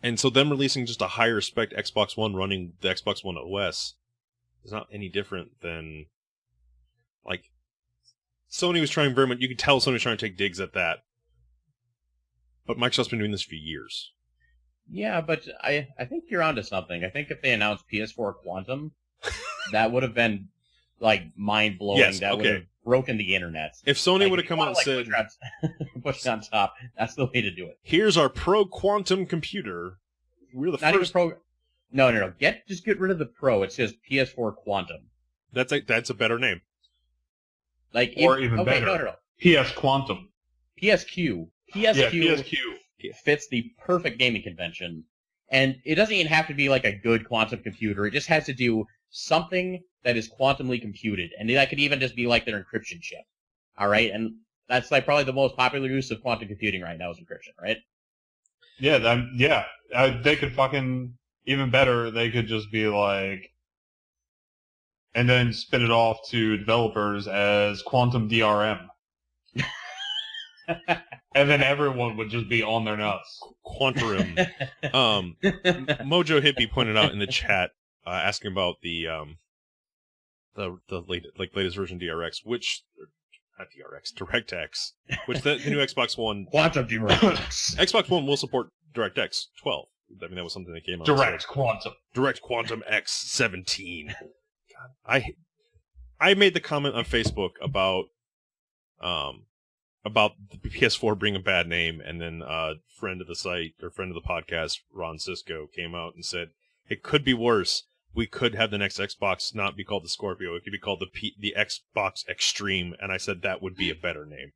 And so them releasing just a higher spec Xbox One running the Xbox One OS is not any different than, like, Sony was trying very much, you could tell Sony was trying to take digs at that. But Microsoft's been doing this for years. Yeah, but I think you're onto something. I think if they announced PS4 Quantum, that would have been, like, mind-blowing. Yes, that would have broken the internet. If Sony would have come out and said, push on top, that's the way to do it. Here's our Pro Quantum computer. We're the first. Even Pro. No. Just get rid of the Pro. It says PS4 Quantum. That's a better name. Like, even better. No. PS Quantum. PSQ. PSQ fits the perfect gaming convention. And it doesn't even have to be like a good quantum computer. It just has to do something that is quantumly computed. And that could even just be like their encryption chip. Alright? And that's like probably the most popular use of quantum computing right now is encryption, right? Yeah, they could fucking even better, they could just be like, and then spin it off to developers as Quantum DRM. And then everyone would just be on their nuts. Quantum. Mojo Hippie pointed out in the chat, asking about the latest version DRX, which not DRX, DirectX, which the new Xbox One Quantum DirectX. Xbox One will support DirectX 12. I mean, that was something that came out. Direct Quantum. Direct Quantum X 17. God, I made the comment on Facebook about the PS4 being a bad name, and then friend of the site or friend of the podcast, Ron Cisco, came out and said it could be worse. We could have the next Xbox not be called the Scorpio. It could be called the Xbox Extreme, and I said that would be a better name.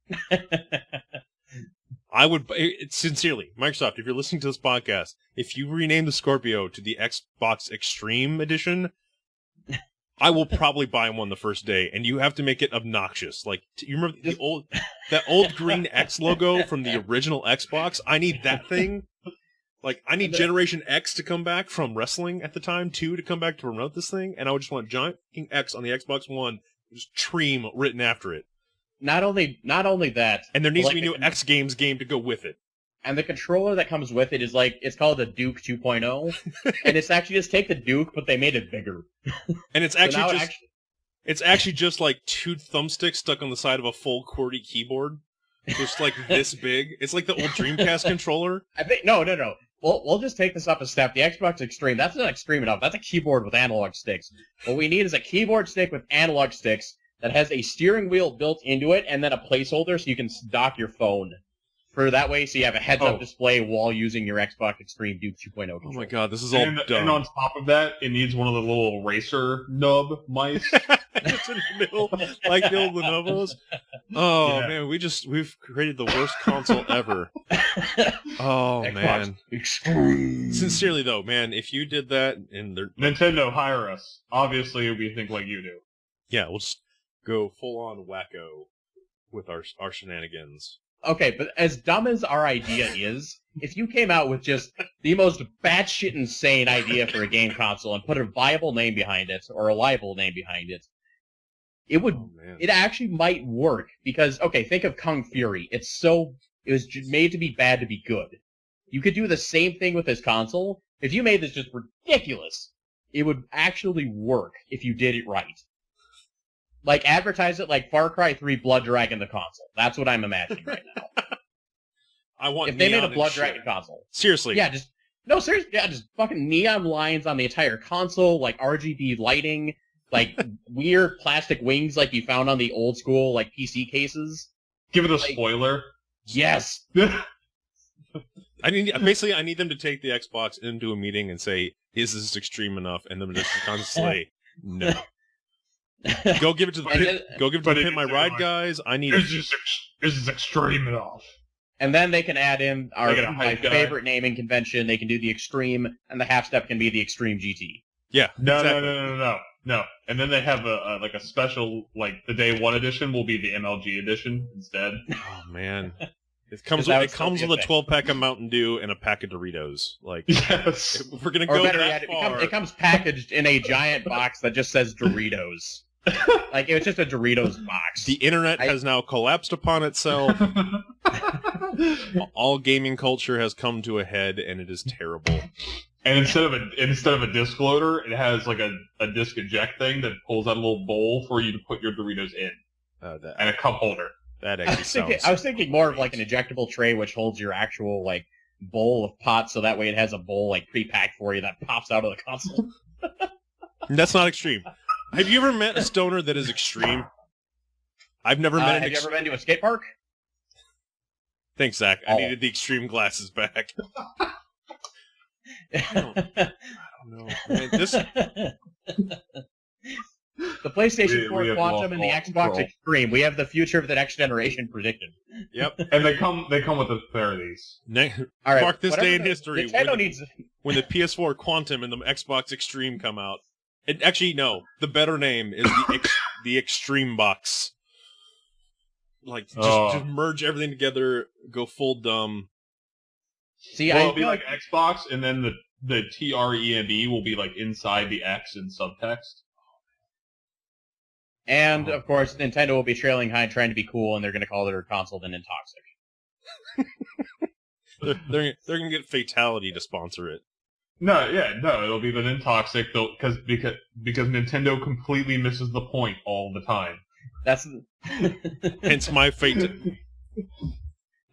I would sincerely, Microsoft, if you're listening to this podcast, if you rename the Scorpio to the Xbox Extreme Edition, I will probably buy one the first day, and you have to make it obnoxious. Like, you remember that old green X logo from the original Xbox? I need that thing. Like, I need Generation X to come back from wrestling at the time, too, to come back to promote this thing, and I would just want giant fucking X on the Xbox One, just Treem written after it. Not only that, and there needs to be a new X Games game to go with it. And the controller that comes with it is like, it's called the Duke 2.0, and it's actually just take the Duke, but they made it bigger. And it's actually it's actually just like two thumbsticks stuck on the side of a full QWERTY keyboard, just like this big. It's like the old Dreamcast controller. I think no. We'll just take this up a step. The Xbox Extreme, that's not extreme enough. That's a keyboard with analog sticks. What we need is a keyboard stick with analog sticks that has a steering wheel built into it, and then a placeholder so you can dock your phone. For that way, so you have a heads-up display while using your Xbox Extreme Duke 2.0 controller. Oh my god, this is all dumb. And on top of that, it needs one of the little racer nub mice. Just in the middle, like the old Lenovo's. Oh yeah. Man, we've created the worst console ever. Oh Xbox man. Extreme. Sincerely though, man, if you did that and Nintendo, hire us. Obviously, we think like you do. Yeah, we'll just go full on wacko with our shenanigans. Okay, but as dumb as our idea is, if you came out with just the most batshit insane idea for a game console and put a viable name behind it, or a liable name behind it, it actually might work. Because, okay, think of Kung Fury. It was made to be bad to be good. You could do the same thing with this console. If you made this just ridiculous, it would actually work if you did it right. Like, advertise it like Far Cry 3 Blood Dragon the console. That's what I'm imagining right now. I want if they made a Blood Dragon console. Seriously. Yeah, seriously. Yeah, just fucking neon lines on the entire console, like RGB lighting, like weird plastic wings like you found on the old school, like, PC cases. Give it a spoiler. Yes! I need them to take the Xbox into a meeting and say, is this extreme enough? And then just constantly say, no. Go give it to the pit. Go give it to the Pit My Ride guys. I need this is extreme enough. And then they can add in my favorite naming convention. They can do the Extreme, and the half step can be the Extreme GT. Yeah. No. And then they have a special, like, the day one edition will be the MLG edition instead. Oh man. It comes with a 12-pack of Mountain Dew and a pack of Doritos. Like, yes. We're gonna go that far. It comes packaged in a giant box that just says Doritos. Like, it was just a Doritos box. The internet has now collapsed upon itself. All gaming culture has come to a head, and it is terrible. And instead of a disc loader, it has like a disc eject thing that pulls out a little bowl for you to put your Doritos in, and a cup holder. That actually I was thinking more of like an ejectable tray which holds your actual like bowl of pots, so that way it has a bowl like pre-packed for you that pops out of the console. That's not extreme. Have you ever met a stoner that is extreme? I've never met. Have you ever been to a skate park? Thanks, Zach. I needed the extreme glasses back. I don't know. Man, the PlayStation 4 Quantum and the Xbox Extreme. We have the future of the next generation predicted. Yep. And they come with a pair of these. All right, mark this day in history. Nintendo when the PS4 Quantum and the Xbox Extreme come out. Actually, no. The better name is the Xtremebox. Like, just merge everything together, go full dumb. See, it'll be like Xbox, and then the TREME will be like inside the X in subtext. And, of course, Nintendo will be trailing behind trying to be cool, and they're going to call their console the Nintoxic. They're going to get Fatality to sponsor it. No, it'll be the Nintoxic because Nintendo completely misses the point all the time. That's Hence my fate.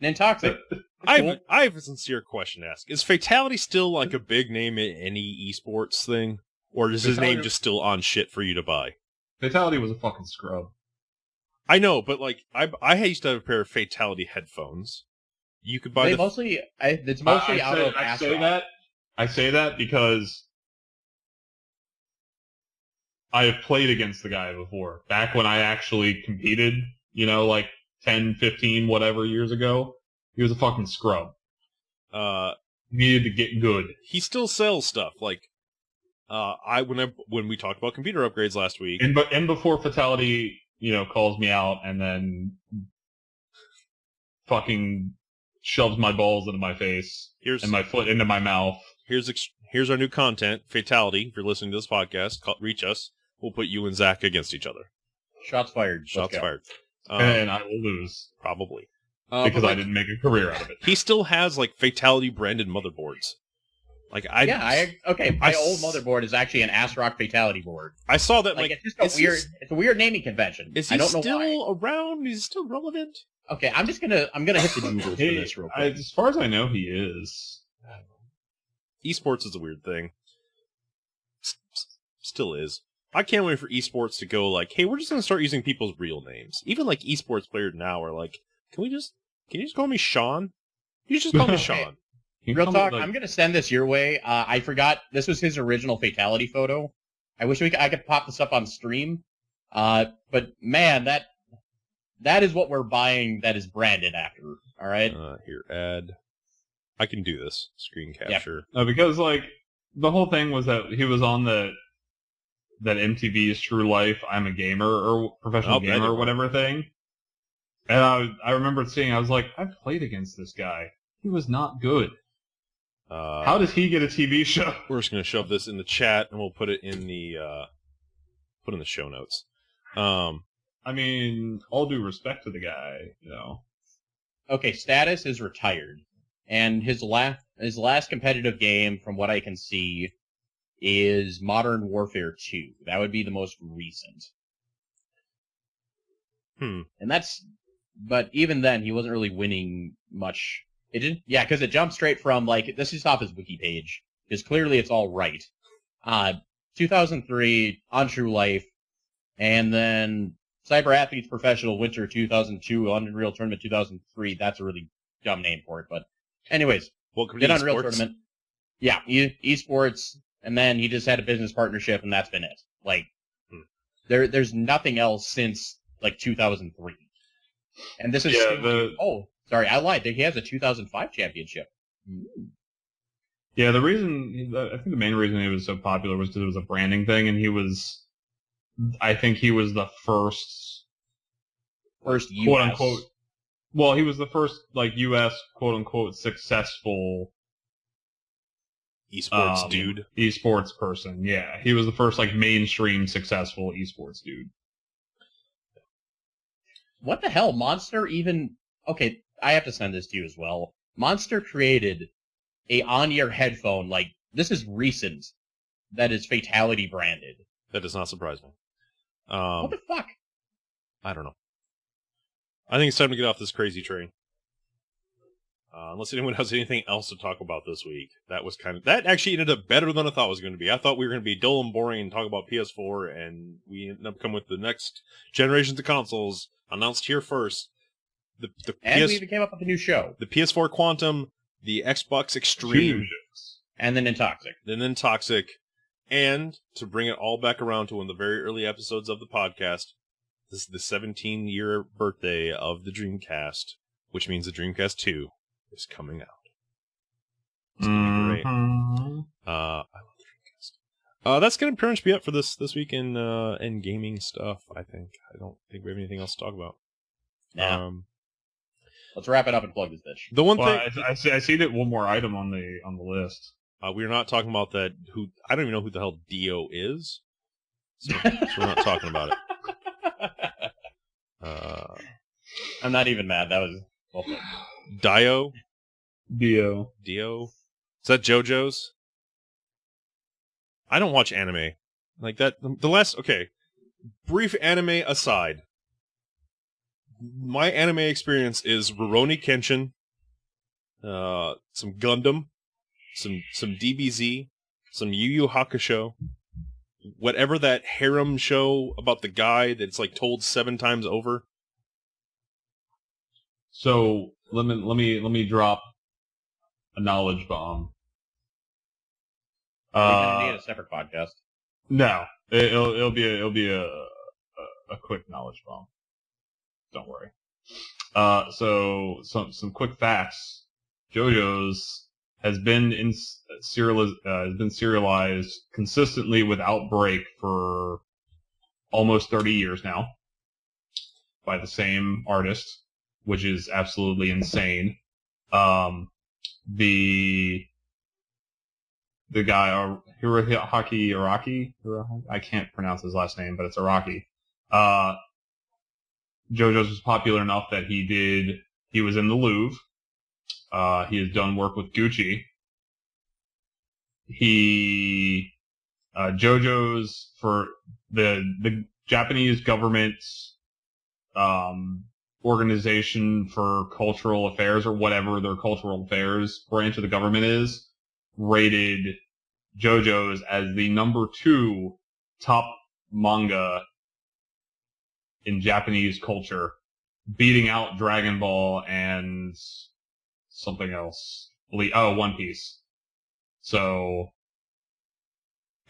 Nintoxic. I have a sincere question to ask. Is Fatality still like a big name in any esports thing? Or is his name just still on shit for you to buy? Fatality was a fucking scrub. I know, but like I used to have a pair of Fatality headphones. You could buy it's mostly out of Astro. I say that because I have played against the guy before. Back when I actually competed, like 10, 15, whatever years ago, he was a fucking scrub. He needed to get good. He still sells stuff. Like, when we talked about computer upgrades last week. And before Fatality, calls me out and then fucking shoves my balls into my face and my foot into my mouth. Here's our new content. Fatality, if you're listening to this podcast, reach us. We'll put you and Zach against each other. Shots fired. Shots fired. And I will lose. Probably. Because I didn't make a career out of it. He still has, like, Fatality branded motherboards. Like, my old motherboard is actually an ASRock Fatality board. I saw that, it's just it's a weird naming convention. Is he still around? Is he still relevant? Okay, I'm gonna hit the Googles for this real quick. As far as I know, he is. Esports is a weird thing. Still is. I can't wait for esports to go like, hey, we're just gonna start using people's real names. Even like esports players now are like, can you just call me Sean? You just call me Sean. Real talk, I'm gonna send this your way. I forgot this was his original Fatality photo. I wish I could pop this up on stream. But man, that is what we're buying. That is branded after. All right. Here, add. I can do this screen capture. Yeah. Because like the whole thing was that he was on that MTV's True Life, I'm a Gamer or Professional Gamer or whatever thing. And I remember seeing, I was like, I've played against this guy. He was not good. How does he get a TV show? We're just gonna shove this in the chat and we'll put it in the show notes. I mean, all due respect to the guy, Okay, status is retired, and his last competitive game, from what I can see, is Modern Warfare 2. That would be the most recent. And but even then, he wasn't really winning much. It didn't, because it jumped straight from, this is off his wiki page, because clearly it's all right. 2003, on True Life, and then Cyber Athletes Professional Winter 2002, Unreal Tournament 2003. That's a really dumb name for it, but anyways. Welcome to Unreal Tournament. Yeah, esports, and then he just had a business partnership, and that's been it. There's nothing else since, 2003. And this is sorry, I lied. He has a 2005 championship. Yeah, I think the main reason he was so popular was because it was a branding thing, and I think he was the first US. quote unquote. Well, he was the first US quote unquote successful esports dude. Esports person. Yeah, he was the first mainstream successful esports dude. What the hell, Monster even? Okay, I have to send this to you as well. Monster created a on-ear headphone. This is recent. That is Fatality branded. That does not surprise me. What the fuck? I don't know. I think it's time to get off this crazy train. Unless anyone has anything else to talk about this week. That actually ended up better than I thought it was going to be. I thought we were going to be dull and boring and talk about PS4, and we ended up coming with the next generations of consoles announced here first. We even came up with a new show. The PS4 Quantum, the Xbox Extreme, and the Nintoxic. And to bring it all back around to one of the very early episodes of the podcast, this is the 17-year birthday of the Dreamcast, which means the Dreamcast 2 is coming out. It's going to be great. I love the Dreamcast. That's going to pretty much be it for this week in gaming stuff, I think. I don't think we have anything else to talk about. Yeah. Let's wrap it up and plug this bitch. The one thing I see that one more item on the list. We're not talking about that. I don't even know who the hell Dio is. So we're not talking about it. I'm not even mad. That was well played. Dio. Dio. Is that JoJo's? I don't watch anime like that. The last, okay, brief anime aside, my anime experience is Rurouni Kenshin, some Gundam, some DBZ, some Yu Yu Hakusho, whatever that harem show about the guy that's like told 7 times over. So let me drop a knowledge bomb. We're gonna need a separate podcast. No, it'll be a quick knowledge bomb. Don't worry. So some quick facts. JoJo's has been serialized consistently without break for almost 30 years now by the same artist, which is absolutely insane. The guy, Hirohaki Araki, I can't pronounce his last name, but it's Araki. JoJo's was popular enough that he was in the Louvre. He has done work with Gucci. JoJo's for the Japanese government's, organization for cultural affairs, or whatever their cultural affairs branch of the government is, rated JoJo's as the number 2 top manga in Japanese culture, beating out Dragon Ball and something else. One Piece. So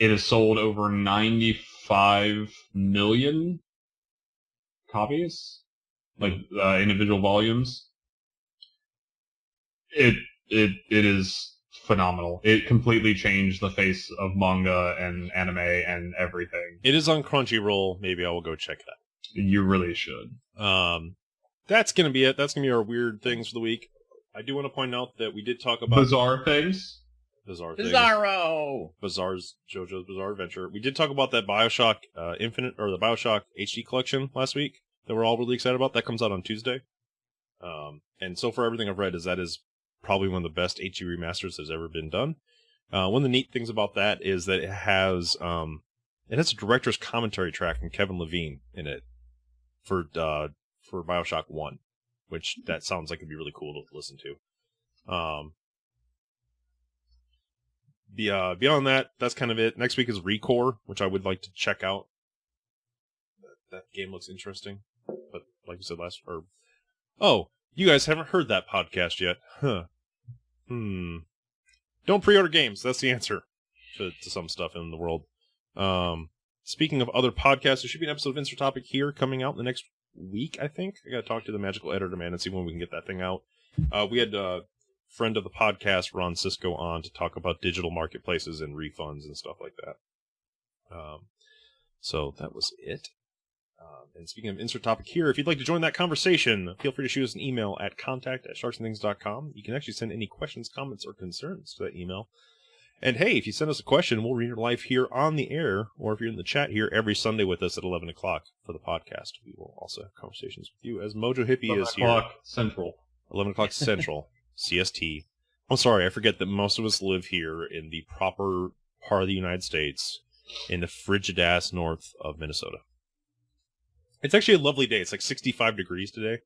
it has sold over 95 million copies, like individual volumes. It is phenomenal. It completely changed the face of manga and anime and everything. It is on Crunchyroll. Maybe I will go check that. You really should. That's gonna be it. That's gonna be our weird things for the week. I do want to point out that we did talk about bizarre things. Bizarro! Bizarre's JoJo's Bizarre Adventure. We did talk about that BioShock Infinite, or the BioShock HD collection last week that we're all really excited about. That comes out on Tuesday. And so far, everything I've read is that is probably one of the best HD remasters that's ever been done. One of the neat things about that is that it has a director's commentary track from Kevin Levine in it for BioShock 1, which that sounds like it'd be really cool to listen to. Beyond that, that's kind of it. Next week is Recore, which I would like to check out. That game looks interesting, but like we said you guys haven't heard that podcast yet, huh? Don't pre-order games. That's the answer to some stuff in the world. Speaking of other podcasts, there should be an episode of Insert Topic here coming out in the next week, I think. I gotta talk to the magical editor man and see when we can get that thing out. We had friend of the podcast, Ron Cisco, on to talk about digital marketplaces and refunds and stuff like that. So that was it. And speaking of Insert Topic here, if you'd like to join that conversation, feel free to shoot us an email at contact@sharksandthings.com. You can actually send any questions, comments, or concerns to that email. And hey, if you send us a question, we'll read it live here on the air, or if you're in the chat here every Sunday with us at 11 o'clock for the podcast. We will also have conversations with you, as Mojo Hippie is here. 11 o'clock Central. 11 o'clock Central, CST. I'm sorry, I forget that most of us live here in the proper part of the United States, in the frigid-ass north of Minnesota. It's actually a lovely day. It's like 65 degrees today.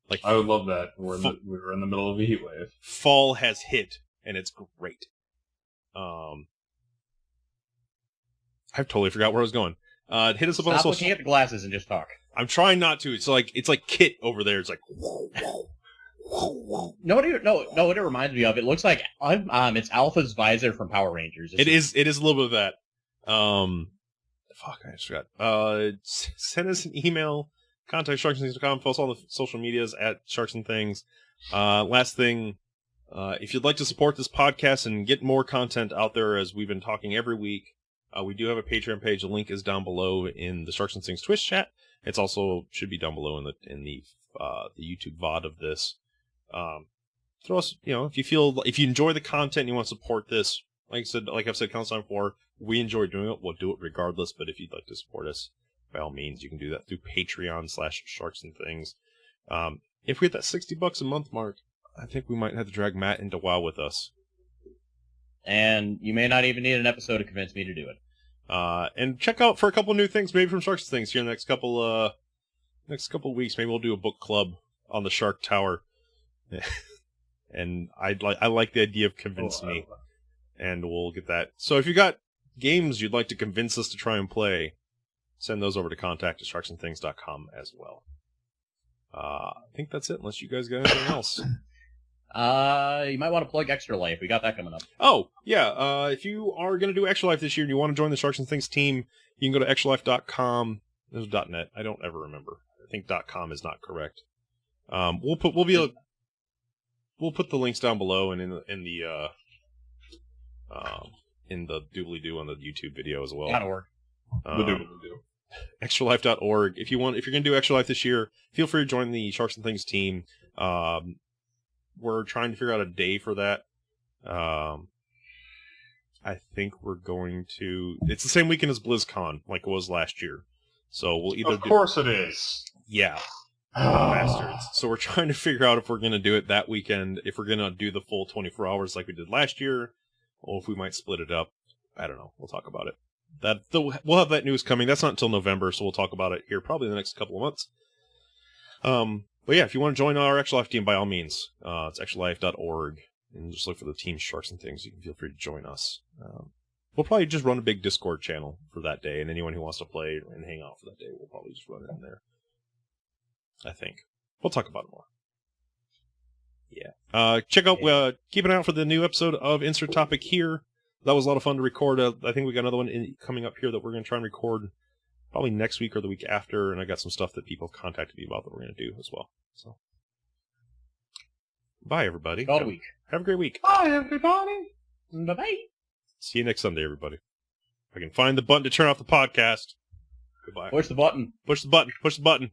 Like, I would love that. We were in the middle of a heat wave. Fall has hit, and it's great. I've totally forgot where I was going. Hit us up on Stop social. looking at the glasses and just talk. I'm trying not to. It's like Kit over there. It's like. No, what it reminds me of? It looks like it's Alpha's visor from Power Rangers. It is a little bit of that. Fuck, I just forgot. Send us an email. Contact sharksandthings.com. Post all the social medias at Sharks and Things. Last thing, if you'd like to support this podcast and get more content out there, as we've been talking every week, we do have a Patreon page. The link is down below in the Sharks and Things Twitch chat. It's also should be down below in the YouTube VOD of this. throw us, if you enjoy the content and you want to support this, like I've said countless times before, we enjoy doing it. We'll do it regardless. But if you'd like to support us, by all means, you can do that through Patreon/Sharks and Things. If we hit that $60 a month mark, I think we might have to drag Matt into WoW with us. And you may not even need an episode to convince me to do it. And check out for a couple new things, maybe from Sharks and Things here in the next couple weeks. Maybe we'll do a book club on the Shark Tower. And I like the idea of convince me. And we'll get that. So if you got games you'd like to convince us to try and play, send those over to contact@sharksandthings.com as well. I think that's it, unless you guys got anything else. You might want to plug Extra Life. We got that coming up. Oh, yeah. If you are going to do Extra Life this year and you want to join the Sharks and Things team, you can go to extralife.com. There's .net. I don't ever remember. I think .com is not correct. We'll put the links down below and in the doobly-doo on the YouTube video as well. .org. The doobly-doo. Extralife.org. If you're going to do Extra Life this year, feel free to join the Sharks and Things team. We're trying to figure out a day for that. I think we're going to... It's the same weekend as BlizzCon, like it was last year. So we'll either... Of course it is. Yeah. Bastards. So we're trying to figure out if we're going to do it that weekend, if we're going to do the full 24 hours like we did last year, or if we might split it up. I don't know. We'll talk about it. We'll have that news coming. That's not until November, so we'll talk about it here probably in the next couple of months. But yeah, if you want to join our Extra Life team, by all means, it's extralife.org, and just look for the team Sharks and Things. You can feel free to join us. We'll probably just run a big Discord channel for that day, and anyone who wants to play and hang out for that day, we'll probably just run it in there. I think. We'll talk about it more. Yeah. Check out, keep an eye out for the new episode of Insert Topic here. That was a lot of fun to record. I think we got another one coming up here that we're going to try and record probably next week or the week after, and I got some stuff that people have contacted me about that we're going to do as well. So, bye, everybody. All week. Have a great week. Bye, everybody. Bye-bye. See you next Sunday, everybody. If I can find the button to turn off the podcast. Goodbye. Push the button. Push the button. Push the button.